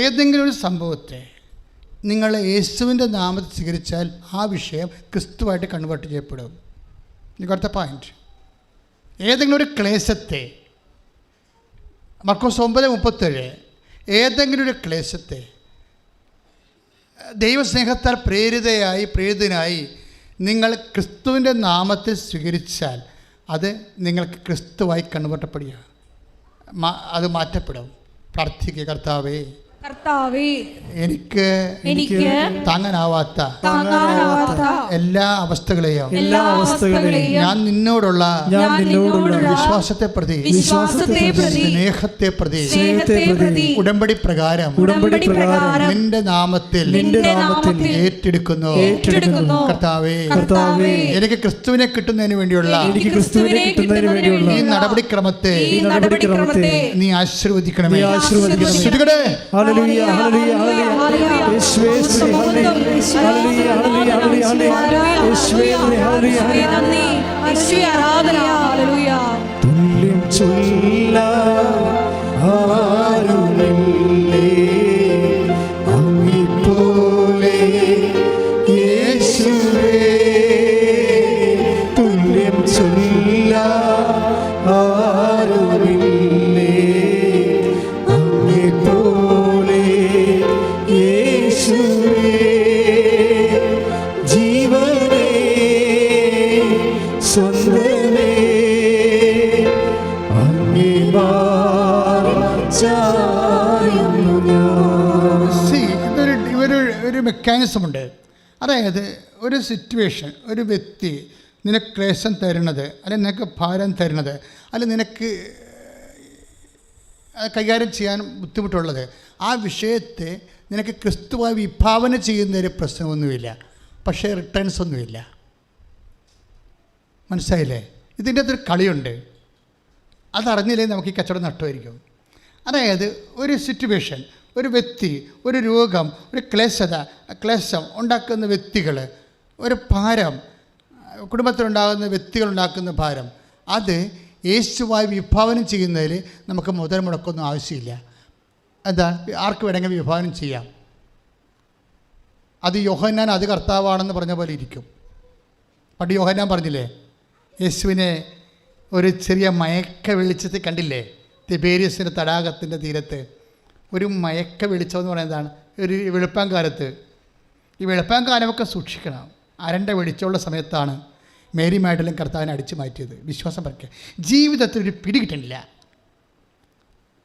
ഏതെങ്കിലും ഒരു സംഭവത്തെ നിങ്ങൾ യേശുവിൻ്റെ നാമത്തിൽ സ്വീകരിച്ചാൽ ആ വിഷയം ക്രിസ്തുവായിട്ട് കൺവേർട്ട് ചെയ്യപ്പെടും. അടുത്ത പോയിന്റ്, ഏതെങ്കിലും ഒരു ക്ലേശത്തെ, മർക്കോസ് 9:37, ഏതെങ്കിലും ഒരു ക്ലേശത്തെ ദൈവസ്നേഹത്താൽ പ്രേരിതനായി നിങ്ങൾ ക്രിസ്തുവിൻ്റെ നാമത്തിൽ സ്വീകരിച്ചാൽ അത് നിങ്ങൾക്ക് ക്രിസ്തുവായി കൺവേർട്ടപ്പെടുക, അത് മാറ്റപ്പെടും. പ്രാർത്ഥിക്കുക, കർത്താവേ എനിക്ക് താങ്ങാനാവാത്ത എല്ലാ അവസ്ഥകളെയും ഞാൻ നിന്നോടുള്ള വിശ്വാസത്തെ പ്രതി, സ്നേഹത്തെ പ്രതി, ഉടമ്പടി പ്രകാരം നിന്റെ നാമത്തിൽ ഏറ്റെടുക്കുന്നു. കർത്താവേ, എനിക്ക് ക്രിസ്തുവിനെ കിട്ടുന്നതിന് വേണ്ടിയുള്ള ഈ നടപടിക്രമത്തെ നീ ആശീർവദിക്കണമേ. ഹല്ലേലൂയ ഹല്ലേലൂയ ഹല്ലേലൂയ യേശുവേ സ്തുതി ഹല്ലേലൂയ ഹല്ലേലൂയ ഹല്ലേലൂയ യേശുവേ ഹല്ലേലൂയ നന്ദി യേശുവേ ആരാധന ഹല്ലേലൂയ. തുല്യം ചൊല്ലാൻ ആരുമില്ലേ അങ്ങേപ്പോലെ യേശുവേ, തുല്യം ചൊല്ലാൻ ആരുമില്ലേ അങ്ങേപ്പോലെ യേശുവേ, ജീവനേ സ്വന്തമേ അങ്ങേ ചായുന്നു ഞാൻ. ഒരു മെക്കാനിസമുണ്ട്. അതായത് ഒരു സിറ്റുവേഷൻ, ഒരു വ്യക്തി നിനക്ക് ക്ലേശം തരുന്നത്, അല്ലെങ്കിൽ നിനക്ക് ഭാരം തരുന്നത്, അല്ലെങ്കിൽ നിനക്ക് കൈകാര്യം ചെയ്യാൻ ബുദ്ധിമുട്ടുള്ളത്, ആ വിഷയത്തെ നിനക്ക് ക്രിസ്തുവായി വിഭാവന ചെയ്യുന്നൊരു പ്രശ്നമൊന്നുമില്ല, പക്ഷേ റിട്ടേൺസ് ഒന്നുമില്ല. മനസ്സിലായില്ലേ? ഇതിൻ്റെ അകത്തൊരു കളിയുണ്ട്. അതറിഞ്ഞില്ലെങ്കിൽ നമുക്ക് ഈ കച്ചവടം നഷ്ടമായിരിക്കും. അതായത് ഒരു സിറ്റുവേഷൻ, ഒരു വ്യക്തി, ഒരു രോഗം, ഒരു ക്ലേശം ഉണ്ടാക്കുന്ന വ്യക്തികൾ, ഒരു ഭാരം കുടുംബത്തിലുണ്ടാകുന്ന വ്യക്തികളുണ്ടാക്കുന്ന ഭാരം, അത് യേശുവായി വിഭാവനം ചെയ്യുന്നതിൽ നമുക്ക് മുതൽ മുടക്കൊന്നും ആവശ്യമില്ല. എന്താ, ആർക്ക് വേണമെങ്കിൽ വിഭാവനം ചെയ്യാം. അത് യോഹന്നാൻ അത് കർത്താവാണെന്ന് പറഞ്ഞ പോലെ ഇരിക്കും. പണ്ട് യോഹന്നാൻ പറഞ്ഞില്ലേ, യേശുവിനെ ഒരു ചെറിയ മയക്ക വെളിച്ചത്തിൽ കണ്ടില്ലേ, തിബേരിയസിൻ്റെ തടാകത്തിൻ്റെ തീരത്ത് ഒരു മയക്ക വെളിച്ചമെന്ന് പറയുന്നതാണ്. ഒരു വെളുപ്പാങ്കാലത്ത്, ഈ വെളുപ്പാങ്കാലമൊക്കെ സൂക്ഷിക്കണം. അരണ്ട വെളിച്ചമുള്ള സമയത്താണ് മേരി മാഗ്ദലിൻ കർത്താവിനെ അടിച്ചു മാറ്റിയത്. വിശ്വാസം പറയുക, ജീവിതത്തിൽ ഒരു പിടി കിട്ടുന്നില്ല.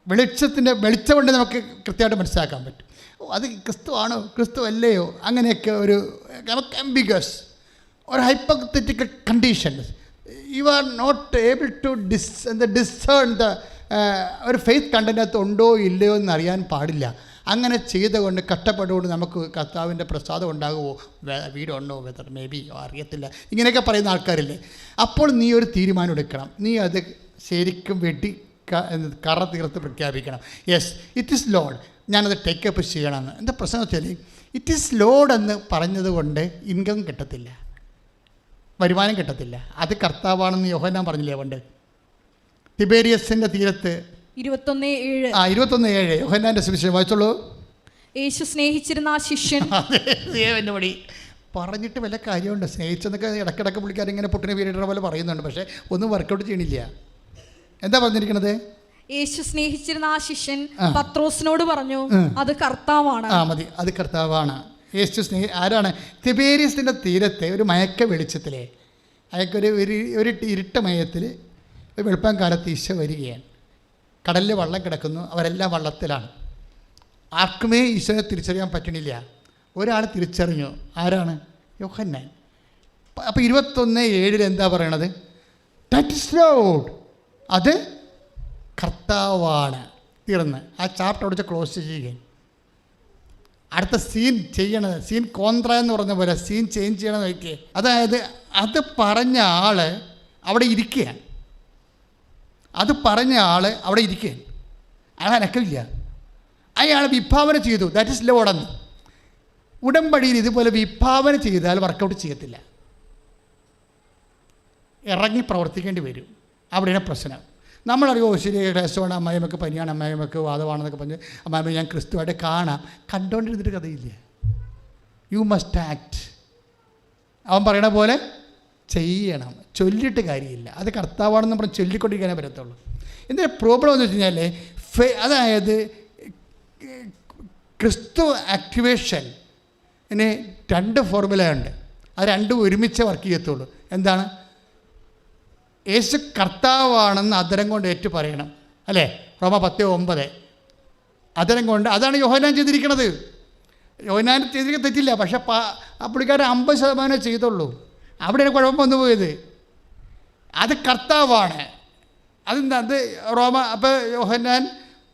വെളിച്ചം കൊണ്ട് നമുക്ക് കൃത്യമായിട്ട് മനസ്സിലാക്കാൻ പറ്റും. അത് ക്രിസ്തു ആണോ ക്രിസ്തു അല്ലയോ, അങ്ങനെയൊക്കെ ഒരു നമുക്ക് ആംബിഗസ് ഒരു hypothetical conditions. You are not able to discern ഒരു ഫെയ്ത്ത് കണ്ടൻറ്റകത്ത് ഉണ്ടോ ഇല്ലയോ എന്നറിയാൻ പാടില്ല. അങ്ങനെ ചെയ്തുകൊണ്ട് കഷ്ടപ്പെട്ടുകൊണ്ട് നമുക്ക് കർത്താവിൻ്റെ പ്രസാദം ഉണ്ടാകുമോ, വീടുണ്ടോ, വെതർ മേ ബി അറിയത്തില്ല, ഇങ്ങനെയൊക്കെ പറയുന്ന ആൾക്കാരില്ലേ. അപ്പോൾ നീ ഒരു തീരുമാനം എടുക്കണം. നീ അത് ശരിക്കും വെട്ടി കറ തീർത്ത് പ്രഖ്യാപിക്കണം. യെസ്, ഇറ്റ് ഈസ് ലോഡ്, ഞാനത് ടേക്കപ്പ് ചെയ്യണമെന്ന്. എന്താ പ്രശ്നം വെച്ചാൽ, ഇറ്റ് ഈസ് ലോഡ് എന്ന് പറഞ്ഞത് കൊണ്ട് ഇൻകം കിട്ടത്തില്ല, വരുമാനം കിട്ടത്തില്ല. അത് കർത്താവാണെന്ന് യോഹന്നാൻ പറഞ്ഞില്ലേ പണ്ട് തിബേരിയസിൻ്റെ തീരത്ത് 21:7 യോഹന്നാൻ്റെ സുവിശേഷം വായിച്ചോളൂ. യേശു സ്നേഹിച്ചിരുന്ന ആ ശിഷ്യൻ എൻ്റെ വഴി പറഞ്ഞിട്ട് വല്ല കാര്യമുണ്ട്. സ്നേഹിച്ചെന്നൊക്കെ ഇടയ്ക്കിടയ്ക്ക് പുള്ളിക്കാരിങ്ങനെ പൊട്ടിനെ വീരിടുന്ന പോലെ പറയുന്നുണ്ട്, പക്ഷേ ഒന്നും വർക്കൗട്ട് ചെയ്യണില്ല. എന്താ പറഞ്ഞിരിക്കണത്? യേശു സ്നേഹിച്ചിരുന്ന ആ ശിഷ്യൻ പത്രോസിനോട് പറഞ്ഞു, അത് കർത്താവാണ്. മതി, അത് കർത്താവാണ്. യേശു ആരാണ്? തിബേരിയസിൻ്റെ തീരത്തെ ഒരു മയക്ക വെളിച്ചത്തിലെ അയാൾക്കൊരു ഒരു ഇരുട്ട മയത്തിൽ വെളുപ്പം കാലത്ത് ഈശോ വരികയാണ്. കടലിൽ വള്ളം കിടക്കുന്നു, അവരെല്ലാം വള്ളത്തിലാണ്. ആർക്കുമേ ഈശോനെ തിരിച്ചറിയാൻ പറ്റണില്ല. ഒരാൾ തിരിച്ചറിഞ്ഞു. ആരാണ്? യോഹന്നാൻ. അപ്പോൾ 21:7 എന്താ പറയണത്? ദാറ്റ് ഈസ് ലോർഡ്, അത് കർത്താവാണ്. തീർന്ന് ആ ചാപ്റ്റർ അവിടെ ക്ലോസ് ചെയ്യുകയാണ്. അടുത്ത സീൻ ചെയ്യണത്, സീൻ കോൺട്ര എന്ന് പറഞ്ഞ പോലെ സീൻ ചേഞ്ച് ചെയ്യണം നോക്കിയേ. അതായത് അത് പറഞ്ഞ ആൾ അവിടെ ഇരിക്കുകയാണ്. അത് പറഞ്ഞ ആൾ അവിടെ ഇരിക്കുകയാണ്. അയാൾ അനക്കില്ല. അയാൾ വിഭാവന ചെയ്തു, ദാറ്റ് ഈസ് ലോഡെന്ന്. ഉടമ്പടിയിൽ ഇതുപോലെ വിഭാവന ചെയ്താൽ വർക്കൗട്ട് ചെയ്യത്തില്ല, ഇറങ്ങി പ്രവർത്തിക്കേണ്ടി വരും. അവിടെയാണ് പ്രശ്നം. നമ്മളറിയോ, ശരി ക്ലേശമാണ്, അമ്മായിമ്മക്ക് പനിയാണ്, അമ്മായിമ്മക്ക് വാദമാണെന്നൊക്കെ പറഞ്ഞ് അമ്മായിമ്മ ഞാൻ ക്രിസ്തുവായിട്ട് കാണാം, കണ്ടുകൊണ്ടിരുന്നിട്ട് കഥയില്ല. You must act. അവൻ പറയണ പോലെ ചെയ്യണം. ചൊല്ലിയിട്ട് കാര്യമില്ല. അത് കർത്താവാണെന്ന് പറഞ്ഞ് ചൊല്ലിക്കൊണ്ടിരിക്കാനേ പറ്റത്തുള്ളൂ. എന്തിനാ പ്രോബ്ലം എന്ന് വെച്ച് കഴിഞ്ഞാൽ, അതായത് ക്രിസ്തു ആക്ടിവേഷൻ ഇനി 2 ഫോർമുല ഉണ്ട്. അത് രണ്ടും ഒരുമിച്ച് വർക്ക് ചെയ്യത്തുള്ളൂ. എന്താണ്? യേശു കർത്താവാണെന്ന് അതരം കൊണ്ട് ഏറ്റു പറയണം, അല്ലേ? റോമ 10:9 അതരം കൊണ്ട്. അതാണ് യോഹന്നാൻ ചെയ്തിരിക്കുന്നത്. യോഹന്നാൻ ചെയ്തിരിക്കാൻ തെറ്റില്ല, പക്ഷേ ആ പുള്ളിക്കാരൻ 50% ചെയ്തുള്ളൂ. അവിടെയാണ് കുഴപ്പം വന്നു പോയത്. അത് കർത്താവാണ്. അതെന്താ? അത് റോമ അപ്പോൾ യോഹന്നാൻ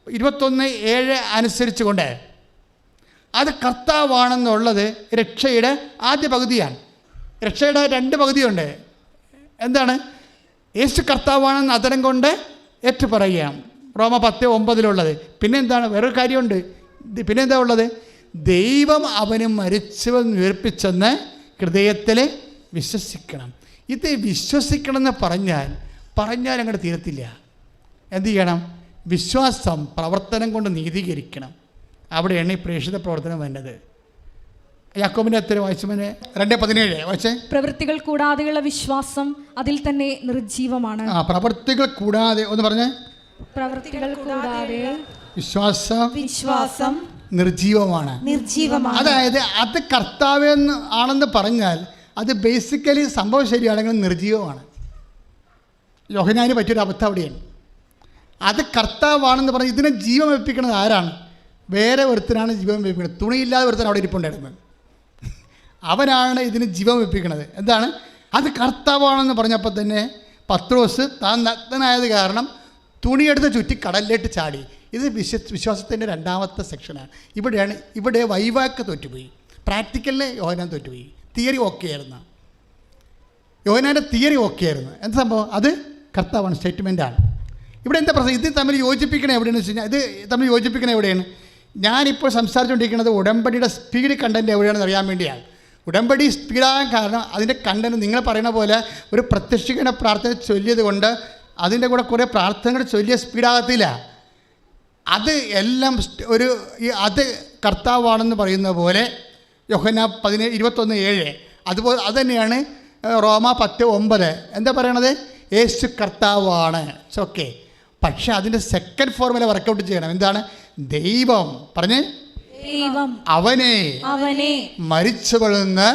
21:7 അനുസരിച്ച് കൊണ്ട് അത് കർത്താവാണെന്നുള്ളത് രക്ഷയുടെ ആദ്യ പകുതിയാണ്. രക്ഷയുടെ 2 പകുതിയുണ്ട്. എന്താണ്? യേശു കർത്താവാണെന്ന് അതരം കൊണ്ട് ഏറ്റു പറയാം, റോമ 10:9 പിന്നെന്താണ്? വേറൊരു കാര്യമുണ്ട്. പിന്നെന്താ ഉള്ളത്? ദൈവം അവന് മരിച്ചവൻ ഉയർപ്പിച്ചെന്ന് ഹൃദയത്തിൽ വിശ്വസിക്കണം. ഇത് വിശ്വസിക്കണമെന്ന് പറഞ്ഞാൽ അങ്ങോട്ട് തീരത്തില്ല. എന്ത് ചെയ്യണം? വിശ്വാസം പ്രവർത്തനം കൊണ്ട് നീതീകരിക്കണം. അവിടെയാണ് ഈ പ്രേക്ഷിത പ്രവർത്തനം വേണ്ടത്. യാക്കോബിൻ്റെ ഉത്തരം വായിച്ചവന് 2:17 വായിച്ചേ. പ്രവൃത്തികൾ കൂടാതെയുള്ള വിശ്വാസം അതിൽ തന്നെ നിർജീവമാണ്. പ്രവൃത്തികൾ കൂടാതെ ഒന്ന് പറഞ്ഞേ. പ്രവൃത്തികൾ കൂടാതെ വിശ്വാസം നിർജീവമാണ്. അതായത് അത് കർത്താവെന്ന് ആണെന്ന് പറഞ്ഞാൽ അത് ബേസിക്കലി സംഭവം ശരിയാണെങ്കിൽ നിർജീവമാണ്. യോഹന്നാന് പറ്റിയൊരു അബദ്ധം അവിടെയാണ്. അത് കർത്താവാണെന്ന് പറഞ്ഞ് ഇതിനെ ജീവൻ വെപ്പിക്കുന്നത് ആരാണ്? വേറെ ഒരുത്തനാണ് ജീവൻ വെപ്പിക്കുന്നത്. തുണിയില്ലാതെ ഒരുത്തൻ അവിടെ ഇരിപ്പുണ്ടായിരുന്നത്. അവനാണ് ഇതിന് ജീവൻ വെപ്പിക്കുന്നത്. എന്താണ്? അത് കർത്താവാണെന്ന് പറഞ്ഞപ്പോൾ തന്നെ പത്രോസ് താൻ നഗ്നനായത് കാരണം തുണിയെടുത്ത് ചുറ്റി കടലിലേക്ക് ചാടി. ഇത് വിശ്വാസത്തിൻ്റെ 2ാമത്തെ സെക്ഷനാണ്. ഇവിടെ വൈവാക്ക് തോറ്റുപോയി. പ്രാക്ടിക്കലിന് യോഹന്നാൻ തോറ്റുപോയി. തിയറി ഓക്കെ ആയിരുന്നു. യോഹന്നാൻ്റെ തിയറി ഓക്കെ ആയിരുന്നു. എന്താ സംഭവം? അത് കർത്താവാണ്, സ്റ്റേറ്റ്മെൻറ്റാണ്. ഇവിടെ എന്താ പ്രശ്നം? ഇത് തമ്മിൽ യോജിപ്പിക്കണേ എവിടെയെന്ന് വെച്ച് കഴിഞ്ഞാൽ, ഇത് തമ്മിൽ യോജിപ്പിക്കണേ എവിടെയാണ്? ഞാനിപ്പോൾ സംസാരിച്ചുകൊണ്ടിരിക്കുന്നത് ഉടമ്പടിയുടെ സ്പീഡ് കണ്ടൻറ്റ് എവിടെയാണെന്ന് അറിയാൻ വേണ്ടിയാണ്. ഉടമ്പടി സ്പീഡാകാൻ കാരണം അതിൻ്റെ കണ്ടന്റ് നിങ്ങൾ പറയുന്ന പോലെ ഒരു പ്രത്യക്ഷീകരണ പ്രാർത്ഥന ചൊല്ലിയത് കൊണ്ട് അതിൻ്റെ കൂടെ കുറേ പ്രാർത്ഥനകൾ ചൊല്ലിയ സ്പീഡാകത്തില്ല. അത് എല്ലാം അത് കർത്താവാണെന്ന് പറയുന്ന പോലെ യോഹന്നാൻ 21:7 അതുപോലെ അത് തന്നെയാണ് റോമ 10:9 എന്താ പറയണത്? യേശു കർത്താവാണ്. It's okay. പക്ഷെ അതിൻ്റെ സെക്കൻഡ് ഫോർമുല വർക്കൗട്ട് ചെയ്യണം. എന്താണ്? ദൈവം പറഞ്ഞ് അവനെ മരിച്ചവരിൽ നിന്ന്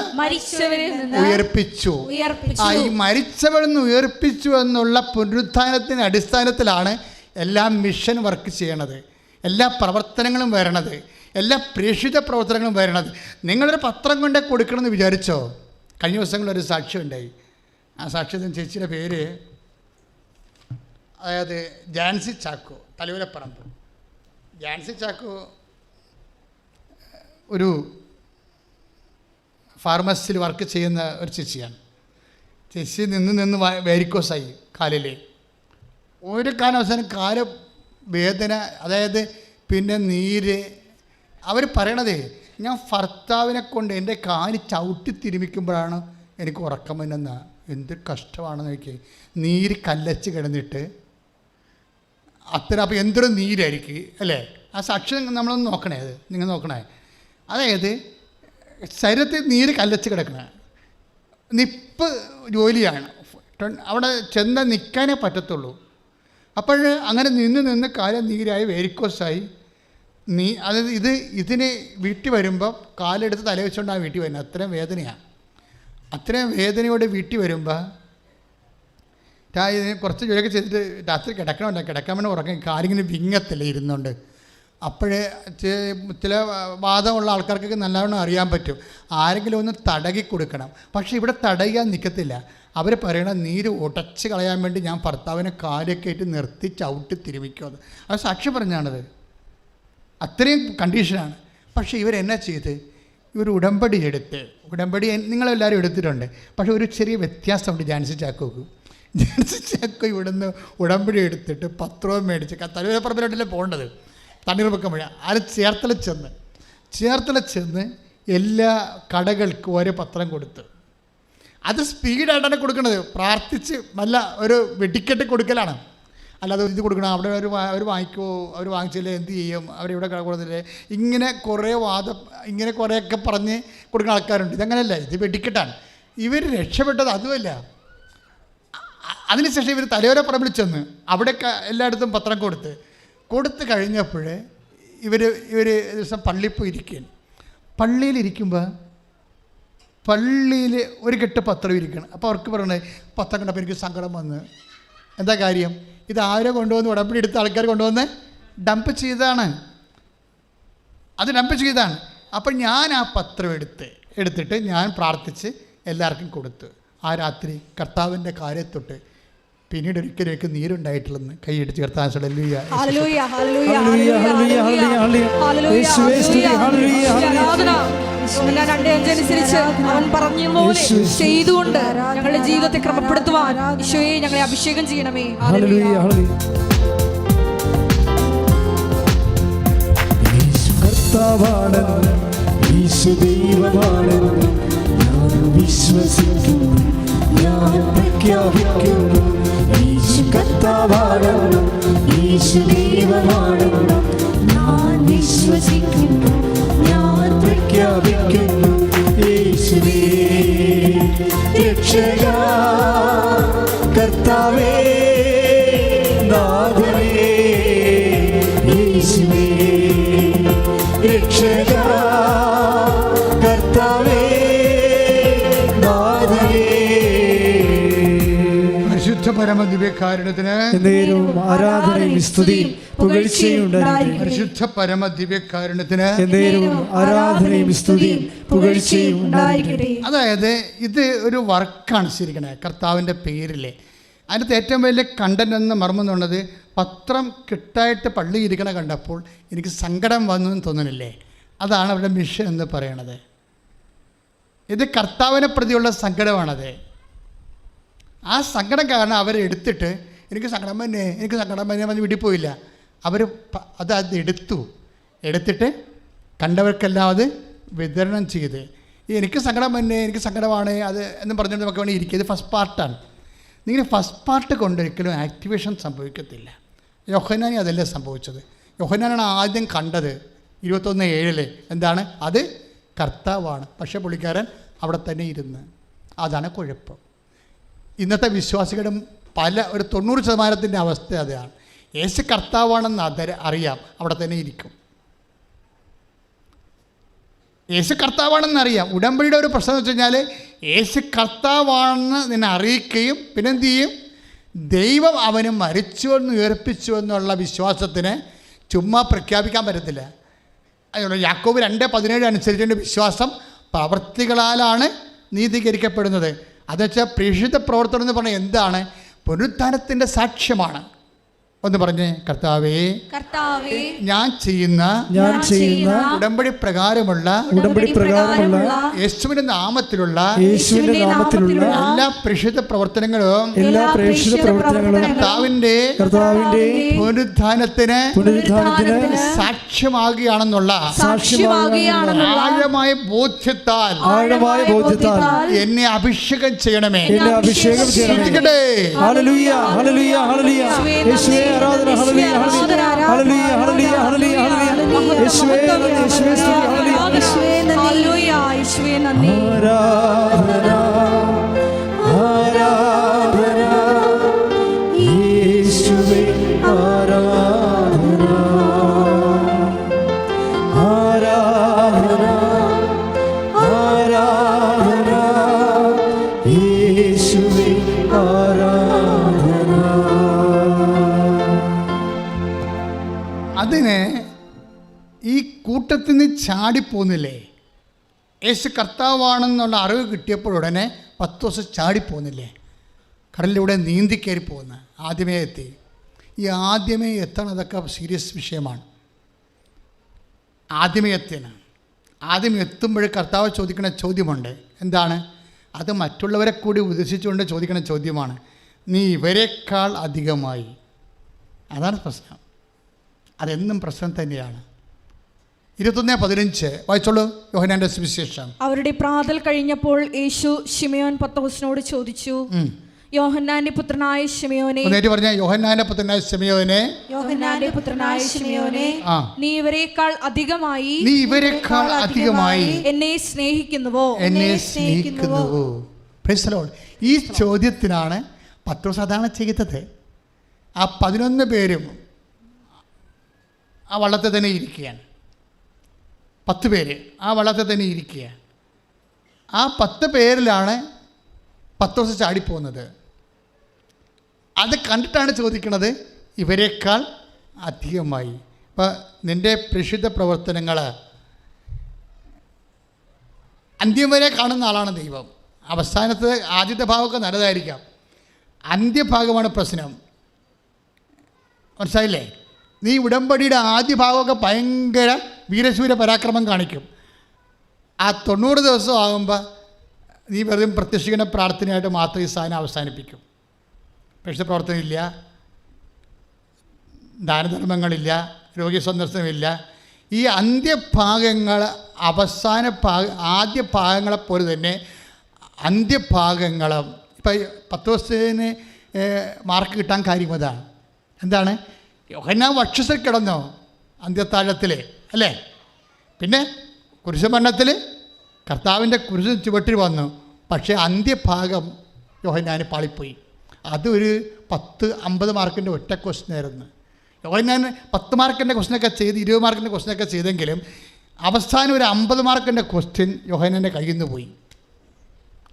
ഉയർപ്പിച്ചു. ഈ മരിച്ചവരിൽ നിന്ന് ഉയർപ്പിച്ചു എന്നുള്ള പുനരുത്ഥാനത്തിൻ്റെ അടിസ്ഥാനത്തിലാണ് എല്ലാ മിഷൻ വർക്ക് ചെയ്യണത്, എല്ലാ പ്രവർത്തനങ്ങളും വരണത്, എല്ലാ പ്രേക്ഷിത പ്രവർത്തനങ്ങളും വരണത്. നിങ്ങളൊരു പത്രം കൊണ്ട് കൊടുക്കണമെന്ന് വിചാരിച്ചോ? കഴിഞ്ഞ ദിവസങ്ങളൊരു സാക്ഷ്യം ഉണ്ടായി. ആ സാക്ഷ്യത്തിന് ചേച്ചിയുടെ പേര് അതായത് ജാൻസി ചാക്കോ, തലൂരപ്പറമ്പ്. ജാൻസി ചാക്കോ ഒരു ഫാർമസിയിൽ വർക്ക് ചെയ്യുന്ന ഒരു ചേച്ചിയാണ്. ചേച്ചി നിന്ന് വേരിക്കോസായി കാലിൽ. ഒരു കാലവസാനം കാല് വേദന, അതായത് പിന്നെ നീര്. അവർ പറയണതേ, ഞാൻ ഭർത്താവിനെ കൊണ്ട് എൻ്റെ കാല് ചവിട്ടി തിരുമിക്കുമ്പോഴാണ് എനിക്ക് ഉറക്കം വരുന്ന. എന്ത് കഷ്ടമാണെന്ന് നോക്കി. നീര് കല്ലച്ച് കിടന്നിട്ട് അപ്പോൾ എന്തൊരു നീരായിരിക്കും അല്ലേ? ആ സാക്ഷ്യം നമ്മളൊന്ന് നോക്കണേ, അത് നിങ്ങൾ നോക്കണേ. അതായത് ശരീരത്തിൽ നീര് കല്ലച്ച് കിടക്കണ നിപ്പ് ജോലിയാണ്. അവിടെ ചെന്ന് നിൽക്കാനേ പറ്റത്തുള്ളൂ. അപ്പോൾ അങ്ങനെ നിന്ന് കാലം നീരായി വേരിക്കോസായി. അതായത് ഇതിന് വീട്ടിൽ വരുമ്പോൾ കാലെടുത്ത് തല വെച്ചുകൊണ്ടാണ് വീട്ടിൽ വരുന്നത്. അത്രയും വേദനയാണ്. അത്രയും വേദനയോടെ വീട്ടിൽ വരുമ്പോൾ കുറച്ച് ജോലിയൊക്കെ ചെയ്തിട്ട് രാത്രി കിടക്കാൻ വേണ്ടി ഉറങ്ങി കാലിങ്ങനെ വിങ്ങത്തില്ല ഇരുന്നുകൊണ്ട്. അപ്പോഴേ ചില വാദമുള്ള ആൾക്കാർക്കൊക്കെ നല്ലവണ്ണം അറിയാൻ പറ്റും. ആരെങ്കിലും ഒന്ന് തടകി കൊടുക്കണം. പക്ഷേ ഇവിടെ തടയാൻ നിൽക്കത്തില്ല. അവർ പറയണ നീര് ഉടച്ച് കളയാൻ വേണ്ടി ഞാൻ ഭർത്താവിനെ കാലൊക്കെ ആയിട്ട് നിർത്തി ചവിട്ടി തിരുമിക്കുമെന്ന്. അത് സാക്ഷി പറഞ്ഞാണത്. അത്രയും കണ്ടീഷനാണ്. പക്ഷേ ഇവരെന്നാ ചെയ്ത്? ഇവർ ഉടമ്പടി എടുത്ത്, ഉടമ്പടി നിങ്ങളെല്ലാവരും എടുത്തിട്ടുണ്ട്. പക്ഷേ ഒരു ചെറിയ വ്യത്യാസമുണ്ട് ജാൻസി ചാക്കോക്ക്. ജാൻസി ചാക്കോ ഇവിടുന്ന് ഉടമ്പടി എടുത്തിട്ട് പത്രവും മേടിച്ച് തലൂരപ്പറമ്പിലോട്ടല്ലേ പോകേണ്ടത്, തണ്ണീർമുക്കം വഴി. അത് ചേർത്തല ചെന്ന് എല്ലാ കടകൾക്കും ഓരോ പത്രം കൊടുത്ത്. അത് സ്പീഡായിട്ടാണ് കൊടുക്കുന്നത്. പ്രാർത്ഥിച്ച് നല്ല ഒരു വെടിക്കെട്ട് കൊടുക്കലാണ്. അല്ലാതെ ഇത് കൊടുക്കണം, അവിടെ അവർ വാങ്ങിക്കുമോ, അവർ വാങ്ങിച്ചില്ലേ എന്ത് ചെയ്യും, അവരിവിടെ കൊടുത്തില്ലേ, ഇങ്ങനെ കുറേയൊക്കെ പറഞ്ഞ് കൊടുക്കുന്ന ആൾക്കാരുണ്ട്. ഇതങ്ങനെയല്ല, ഇത് വെടിക്കെട്ടാണ്. ഇവർ രക്ഷപ്പെട്ടത് അതുമല്ല. അതിനുശേഷം ഇവർ തലയോരപ്പറമ്പിൽ ചെന്ന് അവിടെയൊക്കെ എല്ലായിടത്തും പത്രം കൊടുത്ത് കഴിഞ്ഞപ്പോൾ ഇവർ ദിവസം പള്ളിയിൽ പോയി ഇരിക്കുകയാണ്. പള്ളിയിലിരിക്കുമ്പോൾ പള്ളിയിൽ ഒരു കെട്ട് പത്രം ഇരിക്കണം. അപ്പോൾ അവർക്ക് പറയണത് പത്രം കണ്ടപ്പോൾ എനിക്ക് സങ്കടം വന്ന്. എന്താ കാര്യം? ഇത് ആരോ കൊണ്ടുവന്ന് ഉടമ്പടി എടുത്ത ആൾക്കാർ കൊണ്ടുവന്ന് ഡംപ് ചെയ്തതാണ്. അപ്പോൾ ഞാൻ ആ പത്രം എടുത്തിട്ട് ഞാൻ പ്രാർത്ഥിച്ച് എല്ലാവർക്കും കൊടുത്തു. ആ രാത്രി കർത്താവിൻ്റെ കാര്യത്തൊട്ട് പിന്നീട് ഒരിക്കലും നീരുണ്ടായിട്ടില്ലെന്ന് കൈയടിച്ച് കർത്താൻ അവൻ പറഞ്ഞ പോലെ ചെയ്തുകൊണ്ട് ഞങ്ങളുടെ ജീവിതത്തെ ക്രമപ്പെടുത്തുവാൻ ഈശോയെ ഞങ്ങളെ അഭിഷേകം ചെയ്യണമേ. വിശ്വസിക്കുന്നു, ഞാൻ പ്രഖ്യാപിക്കുന്നു. യേശു കർത്താവാണെന്നും യേശു ദൈവമാണെന്നും ഞാൻ വിശ്വസിക്കുന്നു, ഞാൻ പ്രഖ്യാപിക്കുന്നു. യേശുവേ രക്ഷകാ, കർത്താവേ നാഥനേ, യേശുവേ രക്ഷകാ, കർത്താവേ പരമദിവ്യകാരുണ്യത്തിന് ആരാധനയും സ്തുതിയും പുകഴ്ചയും ഉണ്ടായിരിക്കട്ടെ. പരിശുദ്ധ പരമദിവ്യകാരുണ്യത്തിന് ആരാധനയും സ്തുതിയും പുകഴ്ചയും ഉണ്ടായിരിക്കട്ടെ. അതായത് ഇത് ഒരു വർക്കാണ് ശരിക്കണേ കർത്താവിൻ്റെ പേരിൽ. അതിനകത്ത് ഏറ്റവും വലിയ കണ്ടന്റ് എന്ന് മർമ്മം എന്നുള്ളത് പത്രം കിട്ടായിട്ട് പള്ളി ഇരിക്കണ കണ്ടപ്പോൾ എനിക്ക് സങ്കടം വന്നു എന്ന് തോന്നുന്നില്ലേ? അതാണ് അവരുടെ മിഷൻ എന്ന് പറയണത്. ഇത് കർത്താവിനെ പ്രതിയുള്ള സങ്കടമാണത്. ആ സങ്കടം കാരണം അവരെ എടുത്തിട്ട് എനിക്ക് സങ്കടം തന്നെ വന്ന് വീട്ടിൽ പോയില്ല. അവർ എടുത്തിട്ട് കണ്ടവർക്കെല്ലാം അത് വിതരണം ചെയ്ത് എനിക്ക് സങ്കടം തന്നെ, എനിക്ക് സങ്കടമാണ് അത് എന്ന് പറഞ്ഞിട്ട് നമുക്ക് വേണമെങ്കിൽ ഇരിക്കുക. ഇത് ഫസ്റ്റ് പാർട്ടാണ്. നിങ്ങൾ ഫസ്റ്റ് പാർട്ട് കൊണ്ടൊരിക്കലും ആക്ടിവേഷൻ സംഭവിക്കത്തില്ല. യോഹന്നാനി അതല്ലേ സംഭവിച്ചത്. യോഹന്നാനാണ് ആദ്യം കണ്ടത് 21:7 എന്താണ് അത് കർത്താവാണ്. പക്ഷേ പുള്ളിക്കാരൻ അവിടെ തന്നെ ഇരുന്ന്. അതാണ് കുഴപ്പം. ഇന്നത്തെ വിശ്വാസികളുടെ ഒരു 90% അവസ്ഥ അതാണ്. യേശു കർത്താവാണെന്ന് അറിയാം, അവിടെ തന്നെ ഇരിക്കും. യേശു കർത്താവാണെന്ന് അറിയാം. ഉടമ്പടിയുടെ ഒരു പ്രശ്നം എന്ന് വെച്ച് കഴിഞ്ഞാൽ യേശു കർത്താവാണെന്ന് നിന്നെ അറിയിക്കുകയും പിന്നെ എന്ത് ചെയ്യും, ദൈവം അവന് മരിച്ചുവെന്ന് ഉയർപ്പിച്ചു എന്നുള്ള വിശ്വാസത്തിന് ചുമ്മാ പ്രഖ്യാപിക്കാൻ പറ്റത്തില്ല. അതുകൊണ്ട് യാക്കോബ് 2:17 അനുസരിച്ചുകൊണ്ട് വിശ്വാസം പ്രവൃത്തികളാലാണ് നീതീകരിക്കപ്പെടുന്നത്. അതെന്നുവെച്ചാൽ പ്രേക്ഷിത പ്രവർത്തനം എന്ന് പറഞ്ഞാൽ എന്താണ്? പുനരുത്ഥാനത്തിൻ്റെ സാക്ഷ്യമാണ്. ഒന്ന് പറഞ്ഞേ, കർത്താവേ ഞാൻ ചെയ്യുന്ന ഉടമ്പടി പ്രകാരമുള്ള യേശുവിന്റെ നാമത്തിലുള്ള എല്ലാ പ്രേക്ഷിത പ്രവർത്തനങ്ങളും കർത്താവിന്റെ പുനരുത്ഥാനത്തിന് സാക്ഷ്യമാകുകയാണെന്നുള്ള ആഴമായ ബോധ്യത്താൽ എന്നെ അഭിഷേകം ചെയ്യണമേ. ആരാധന, ഹല്ലേലൂയ, ഹല്ലേലൂയ, ഹല്ലേലൂയ, ഹല്ലേലൂയ, ഹല്ലേലൂയ. യേശുവേ നന്ദി, യേശുവേ സ്തുതി, ഹല്ലേലൂയ, യേശുവേ നന്ദി. ആരാധന, ആരാധന, യേശുവേ ആരാധന, ആരാധന, ആരാധന, യേശുവേ ആരാധന. അതിന് ഈ കൂട്ടത്തിൽ നിന്ന് ചാടിപ്പോന്നില്ലേ? യേശു കർത്താവാണെന്നുള്ള അറിവ് കിട്ടിയപ്പോഴുടനെ 10 ദിവസം ചാടിപ്പോന്നില്ലേ? കടലിലൂടെ നീന്തിക്കയറി പോകുന്ന ആദ്യമേ എത്തി. ഈ ആദ്യമേ എത്തണതൊക്കെ സീരിയസ് വിഷയമാണ്. ആദ്യമേ എത്തുമ്പോൾ കർത്താവ് ചോദിക്കുന്ന ചോദ്യമുണ്ട്. എന്താണ് അത്? മറ്റുള്ളവരെ കൂടി ഉദ്ദേശിച്ചുകൊണ്ട് ചോദിക്കുന്ന ചോദ്യമാണ്. നീ ഇവരെക്കാൾ അധികമായി. അതാണ് പ്രശ്നം. അതെന്നും പ്രശ്നം തന്നെയാണ്. 21:15 വായിച്ചോളൂ, യോഹന്നാന്റെ സുവിശേഷം. അവരുടെ പ്രാതൽ കഴിഞ്ഞപ്പോൾ യേശു ശിമയോൻ പത്രോസിനോട് ചോദിച്ചു, യോഹന്നാന്റെ പുത്രനായ ശിമയോനെ, പറഞ്ഞ യോഹന്നാന്റെ പുത്രനായ ശിമയോനെ, യോഹന്നാന്റെ പുത്രനായ ശിമയോനെ, നീ ഇവരെക്കാൾ അധികമായി എന്നെ സ്നേഹിക്കുന്നുവോ? Praise the Lord. ഈ ചോദ്യത്തിനാണ് പത്രോസ് അതാണ് ചെയ്തത്. ആ 11 പേരും ആ വള്ളത്തിൽ തന്നെ ഇരിക്കുകയാണ്. 10 പേര് ആ വള്ളത്തിൽ തന്നെ ഇരിക്കുകയാണ്. ആ 10 പേരിലാണ് പത്രോസ് ചാടിപ്പോകുന്നത്. അത് കണ്ടിട്ടാണ് ചോദിക്കുന്നത്, ഇവരെക്കാൾ അധികമായി. ഇപ്പം നിൻ്റെ പ്രേക്ഷിത പ്രവർത്തനങ്ങൾ അന്ത്യം വരെ കാണുന്ന ആളാണ് ദൈവം. അവസാനത്തെ ആദ്യത്തെ ഭാഗമൊക്കെ നല്ലതായിരിക്കാം, അന്ത്യഭാഗമാണ് പ്രശ്നം. മനസ്സിലായില്ലേ? നീ ഉടമ്പടിയുടെ ആദ്യ ഭാഗമൊക്കെ ഭയങ്കര വീരശൂര പരാക്രമം കാണിക്കും. ആ 90 ദിവസം ആകുമ്പോൾ നീ വെറുതെ പ്രത്യക്ഷിക്കുന്ന പ്രാർത്ഥനയായിട്ട് മാത്രം ഈ സാധനം അവസാനിപ്പിക്കും. പ്രേക്ഷിത പ്രവർത്തനമില്ല, ദാനധർമ്മങ്ങളില്ല, രോഗി സന്ദർശനമില്ല. ഈ അന്ത്യഭാഗങ്ങൾ ആദ്യ ഭാഗങ്ങളെപ്പോലെ തന്നെ അന്ത്യഭാഗങ്ങളും ഇപ്പം 10 ദിവസത്തിന് മാർക്ക് കിട്ടാൻ കാര്യം അതാണ്. എന്താണ്? യോഹന്നാൻ വക്ഷസിൽ കിടന്നോ അന്ത്യത്താഴത്തിൽ അല്ലേ? പിന്നെ കുരിശുമരണത്തിൽ കർത്താവിൻ്റെ കുരിശ് ചുവട്ടിൽ വന്നു. പക്ഷേ അന്ത്യഭാഗം യോഹന്നാന് പാളിപ്പോയി. അതൊരു 10-50 മാർക്കിൻ്റെ ഒറ്റ ക്വസ്റ്റ്യനായിരുന്നു. യോഹന്നാൻ 10 മാർക്കിൻ്റെ ക്വസ്റ്റ്യനൊക്കെ ചെയ്ത് 20 മാർക്കിൻ്റെ ക്വസ്റ്റ്യനൊക്കെ ചെയ്തെങ്കിലും അവസാനം ഒരു 50 മാർക്കിൻ്റെ ക്വസ്റ്റ്യൻ യോഹന്നാൻ്റെ കയ്യിൽ നിന്ന് പോയി.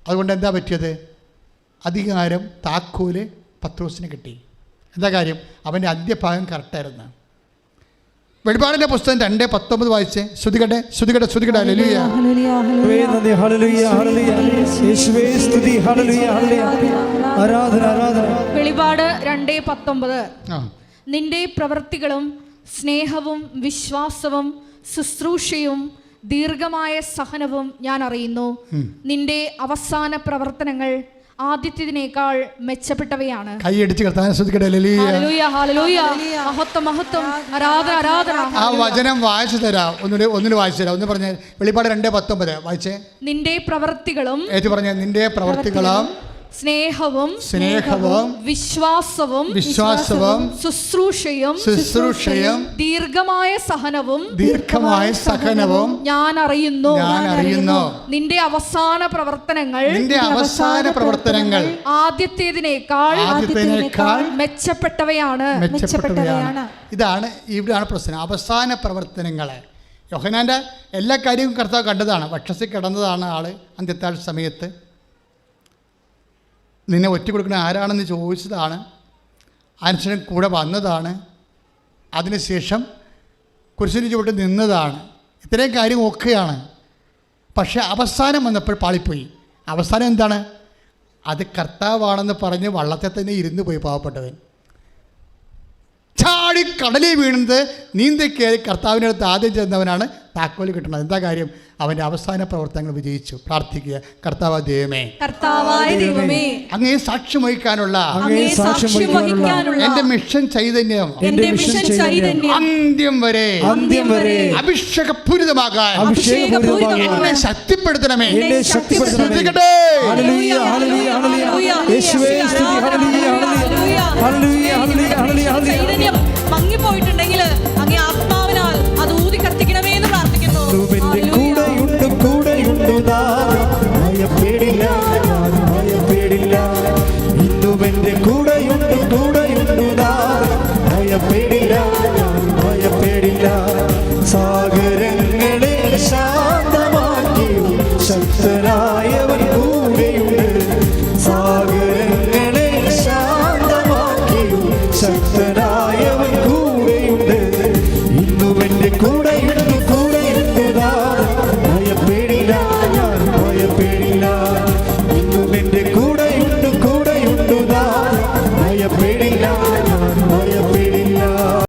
അതുകൊണ്ട് എന്താ പറ്റിയത്? അധികാരം താക്കോല് പത്രോസിന് കിട്ടി. എന്താ കാര്യം? അവൻ്റെ അന്ത്യഭാഗം കറക്റ്റായിരുന്നു. വെളിപാടിൻ്റെ പുസ്തകം 2:19 വായിച്ച് ശ്രുതികട്ടെ. ഹല്ലേലൂയ, ഹല്ലേലൂയ, യേശുവേ സ്തുതി, ഹല്ലേലൂയ, ഹല്ലേലൂയ, ആരാധന, ആരാധന. വെളിപാട് 2:19. നിന്റെ പ്രവൃത്തികളും സ്നേഹവും വിശ്വാസവും ശുശ്രൂഷയും ദീർഘമായ സഹനവും ഞാൻ അറിയുന്നു. നിന്റെ അവസാന പ്രവർത്തനങ്ങൾ ആദ്യത്തേതിനേക്കാൾ മെച്ചപ്പെട്ടവയാണ്. കൈയടിച്ച് കർത്താവിനെ ശ്രദ്ധിക്കട്ടെ. ഹല്ലേലൂയ. ഹല്ലേലൂയ, ഹല്ലേലൂയ. മഹത്വം, മഹത്വം, ആരാധന, ആരാധന. ആ വചനം വായിച്ചു തരാം. ഒന്നിന് വായിച്ചു തരാം. ഒന്ന് പറഞ്ഞ വെളിപ്പാട് 2:19 വായിച്ചേ. നിന്റെ പ്രവൃത്തികളും ഏറ്റു പറഞ്ഞ നിന്റെ പ്രവൃത്തികളും സ്നേഹവും വിശ്വാസവും ശുശ്രൂഷയും ദീർഘമായ സഹനവും ഞാൻ അറിയുന്നു. നിന്റെ അവസാന പ്രവർത്തനങ്ങൾ ആദ്യത്തേതിനേക്കാൾ മെച്ചപ്പെട്ടവയാണ്. ഇതാണ് ഇവിടെയാണ് പ്രശ്നം. അവസാന പ്രവർത്തനങ്ങളെ യോഹന്നാന്റെ എല്ലാ കാര്യവും കർത്താവ് കണ്ടതാണ്. വക്ഷത്തിൽ കിടന്നതാണ് ആള്. അന്ത്യത്താഴ സമയത്ത് നിന്നെ ഒറ്റ കൊടുക്കുന്ന ആരാണെന്ന് ചോദിച്ചതാണ്. അനുസരണം കൂടെ വന്നതാണ്. അതിനുശേഷം കുരിശിന് ചുവട്ട് നിന്നതാണ്. ഇത്രയും കാര്യം ഒക്കെയാണ്. പക്ഷേ അവസാനം വന്നപ്പോൾ പാളിപ്പോയി. അവസാനം എന്താണ്? അത് കർത്താവാണെന്ന് പറഞ്ഞ് വള്ളത്തെ തന്നെ ഇരുന്ന് പോയി പാവപ്പെട്ടവൻ. ചാടി കടലിൽ വീണത് നീന്തി കയറി കർത്താവിൻ്റെ അടുത്ത് ആദ്യം ചെന്നവനാണ് താക്കോല് കിട്ടുന്നത്. എന്താ കാര്യം? അവൻ്റെ അവസാന പ്രവർത്തനങ്ങൾ വിജയിച്ചു. പ്രാർത്ഥിക്കുക. കർത്താവായ ദൈവമേ, അങ്ങേ സാക്ഷ്യം വഹിക്കാനുള്ള എൻ്റെ മിഷൻ ചൈതന്യം അന്ത്യം വരെ അഭിഷേകപൂരിതമാകാൻ എന്നെ ശക്തിപ്പെടുത്തണമേ. ശ്രദ്ധിക്കട്ടെ. മങ്ങിപ്പോയിട്ടുണ്ടെങ്കിൽ അങ്ങേ ആത്മാവിനാൽ അത് ഊതി കത്തിക്കണമേ എന്ന് പ്രാർത്ഥിക്കുന്നു. സാഗരങ്ങളെ ശാന്തമാക്കി ശക്തനായവൻ കൂടെയുണ്ട്. സാഗരങ്ങളെ ശാന്തമാക്കി ശക്തനായവൻ കൂടെയുണ്ട്. ഇന്നും എൻ്റെ കൂടെയുണ്ട് ഭയപ്പെടില്ല, ഞാൻ ഭയപ്പെടില്ല. ഇന്നും എൻ്റെ കൂടെയുണ്ട് ഭയപ്പെടില്ല.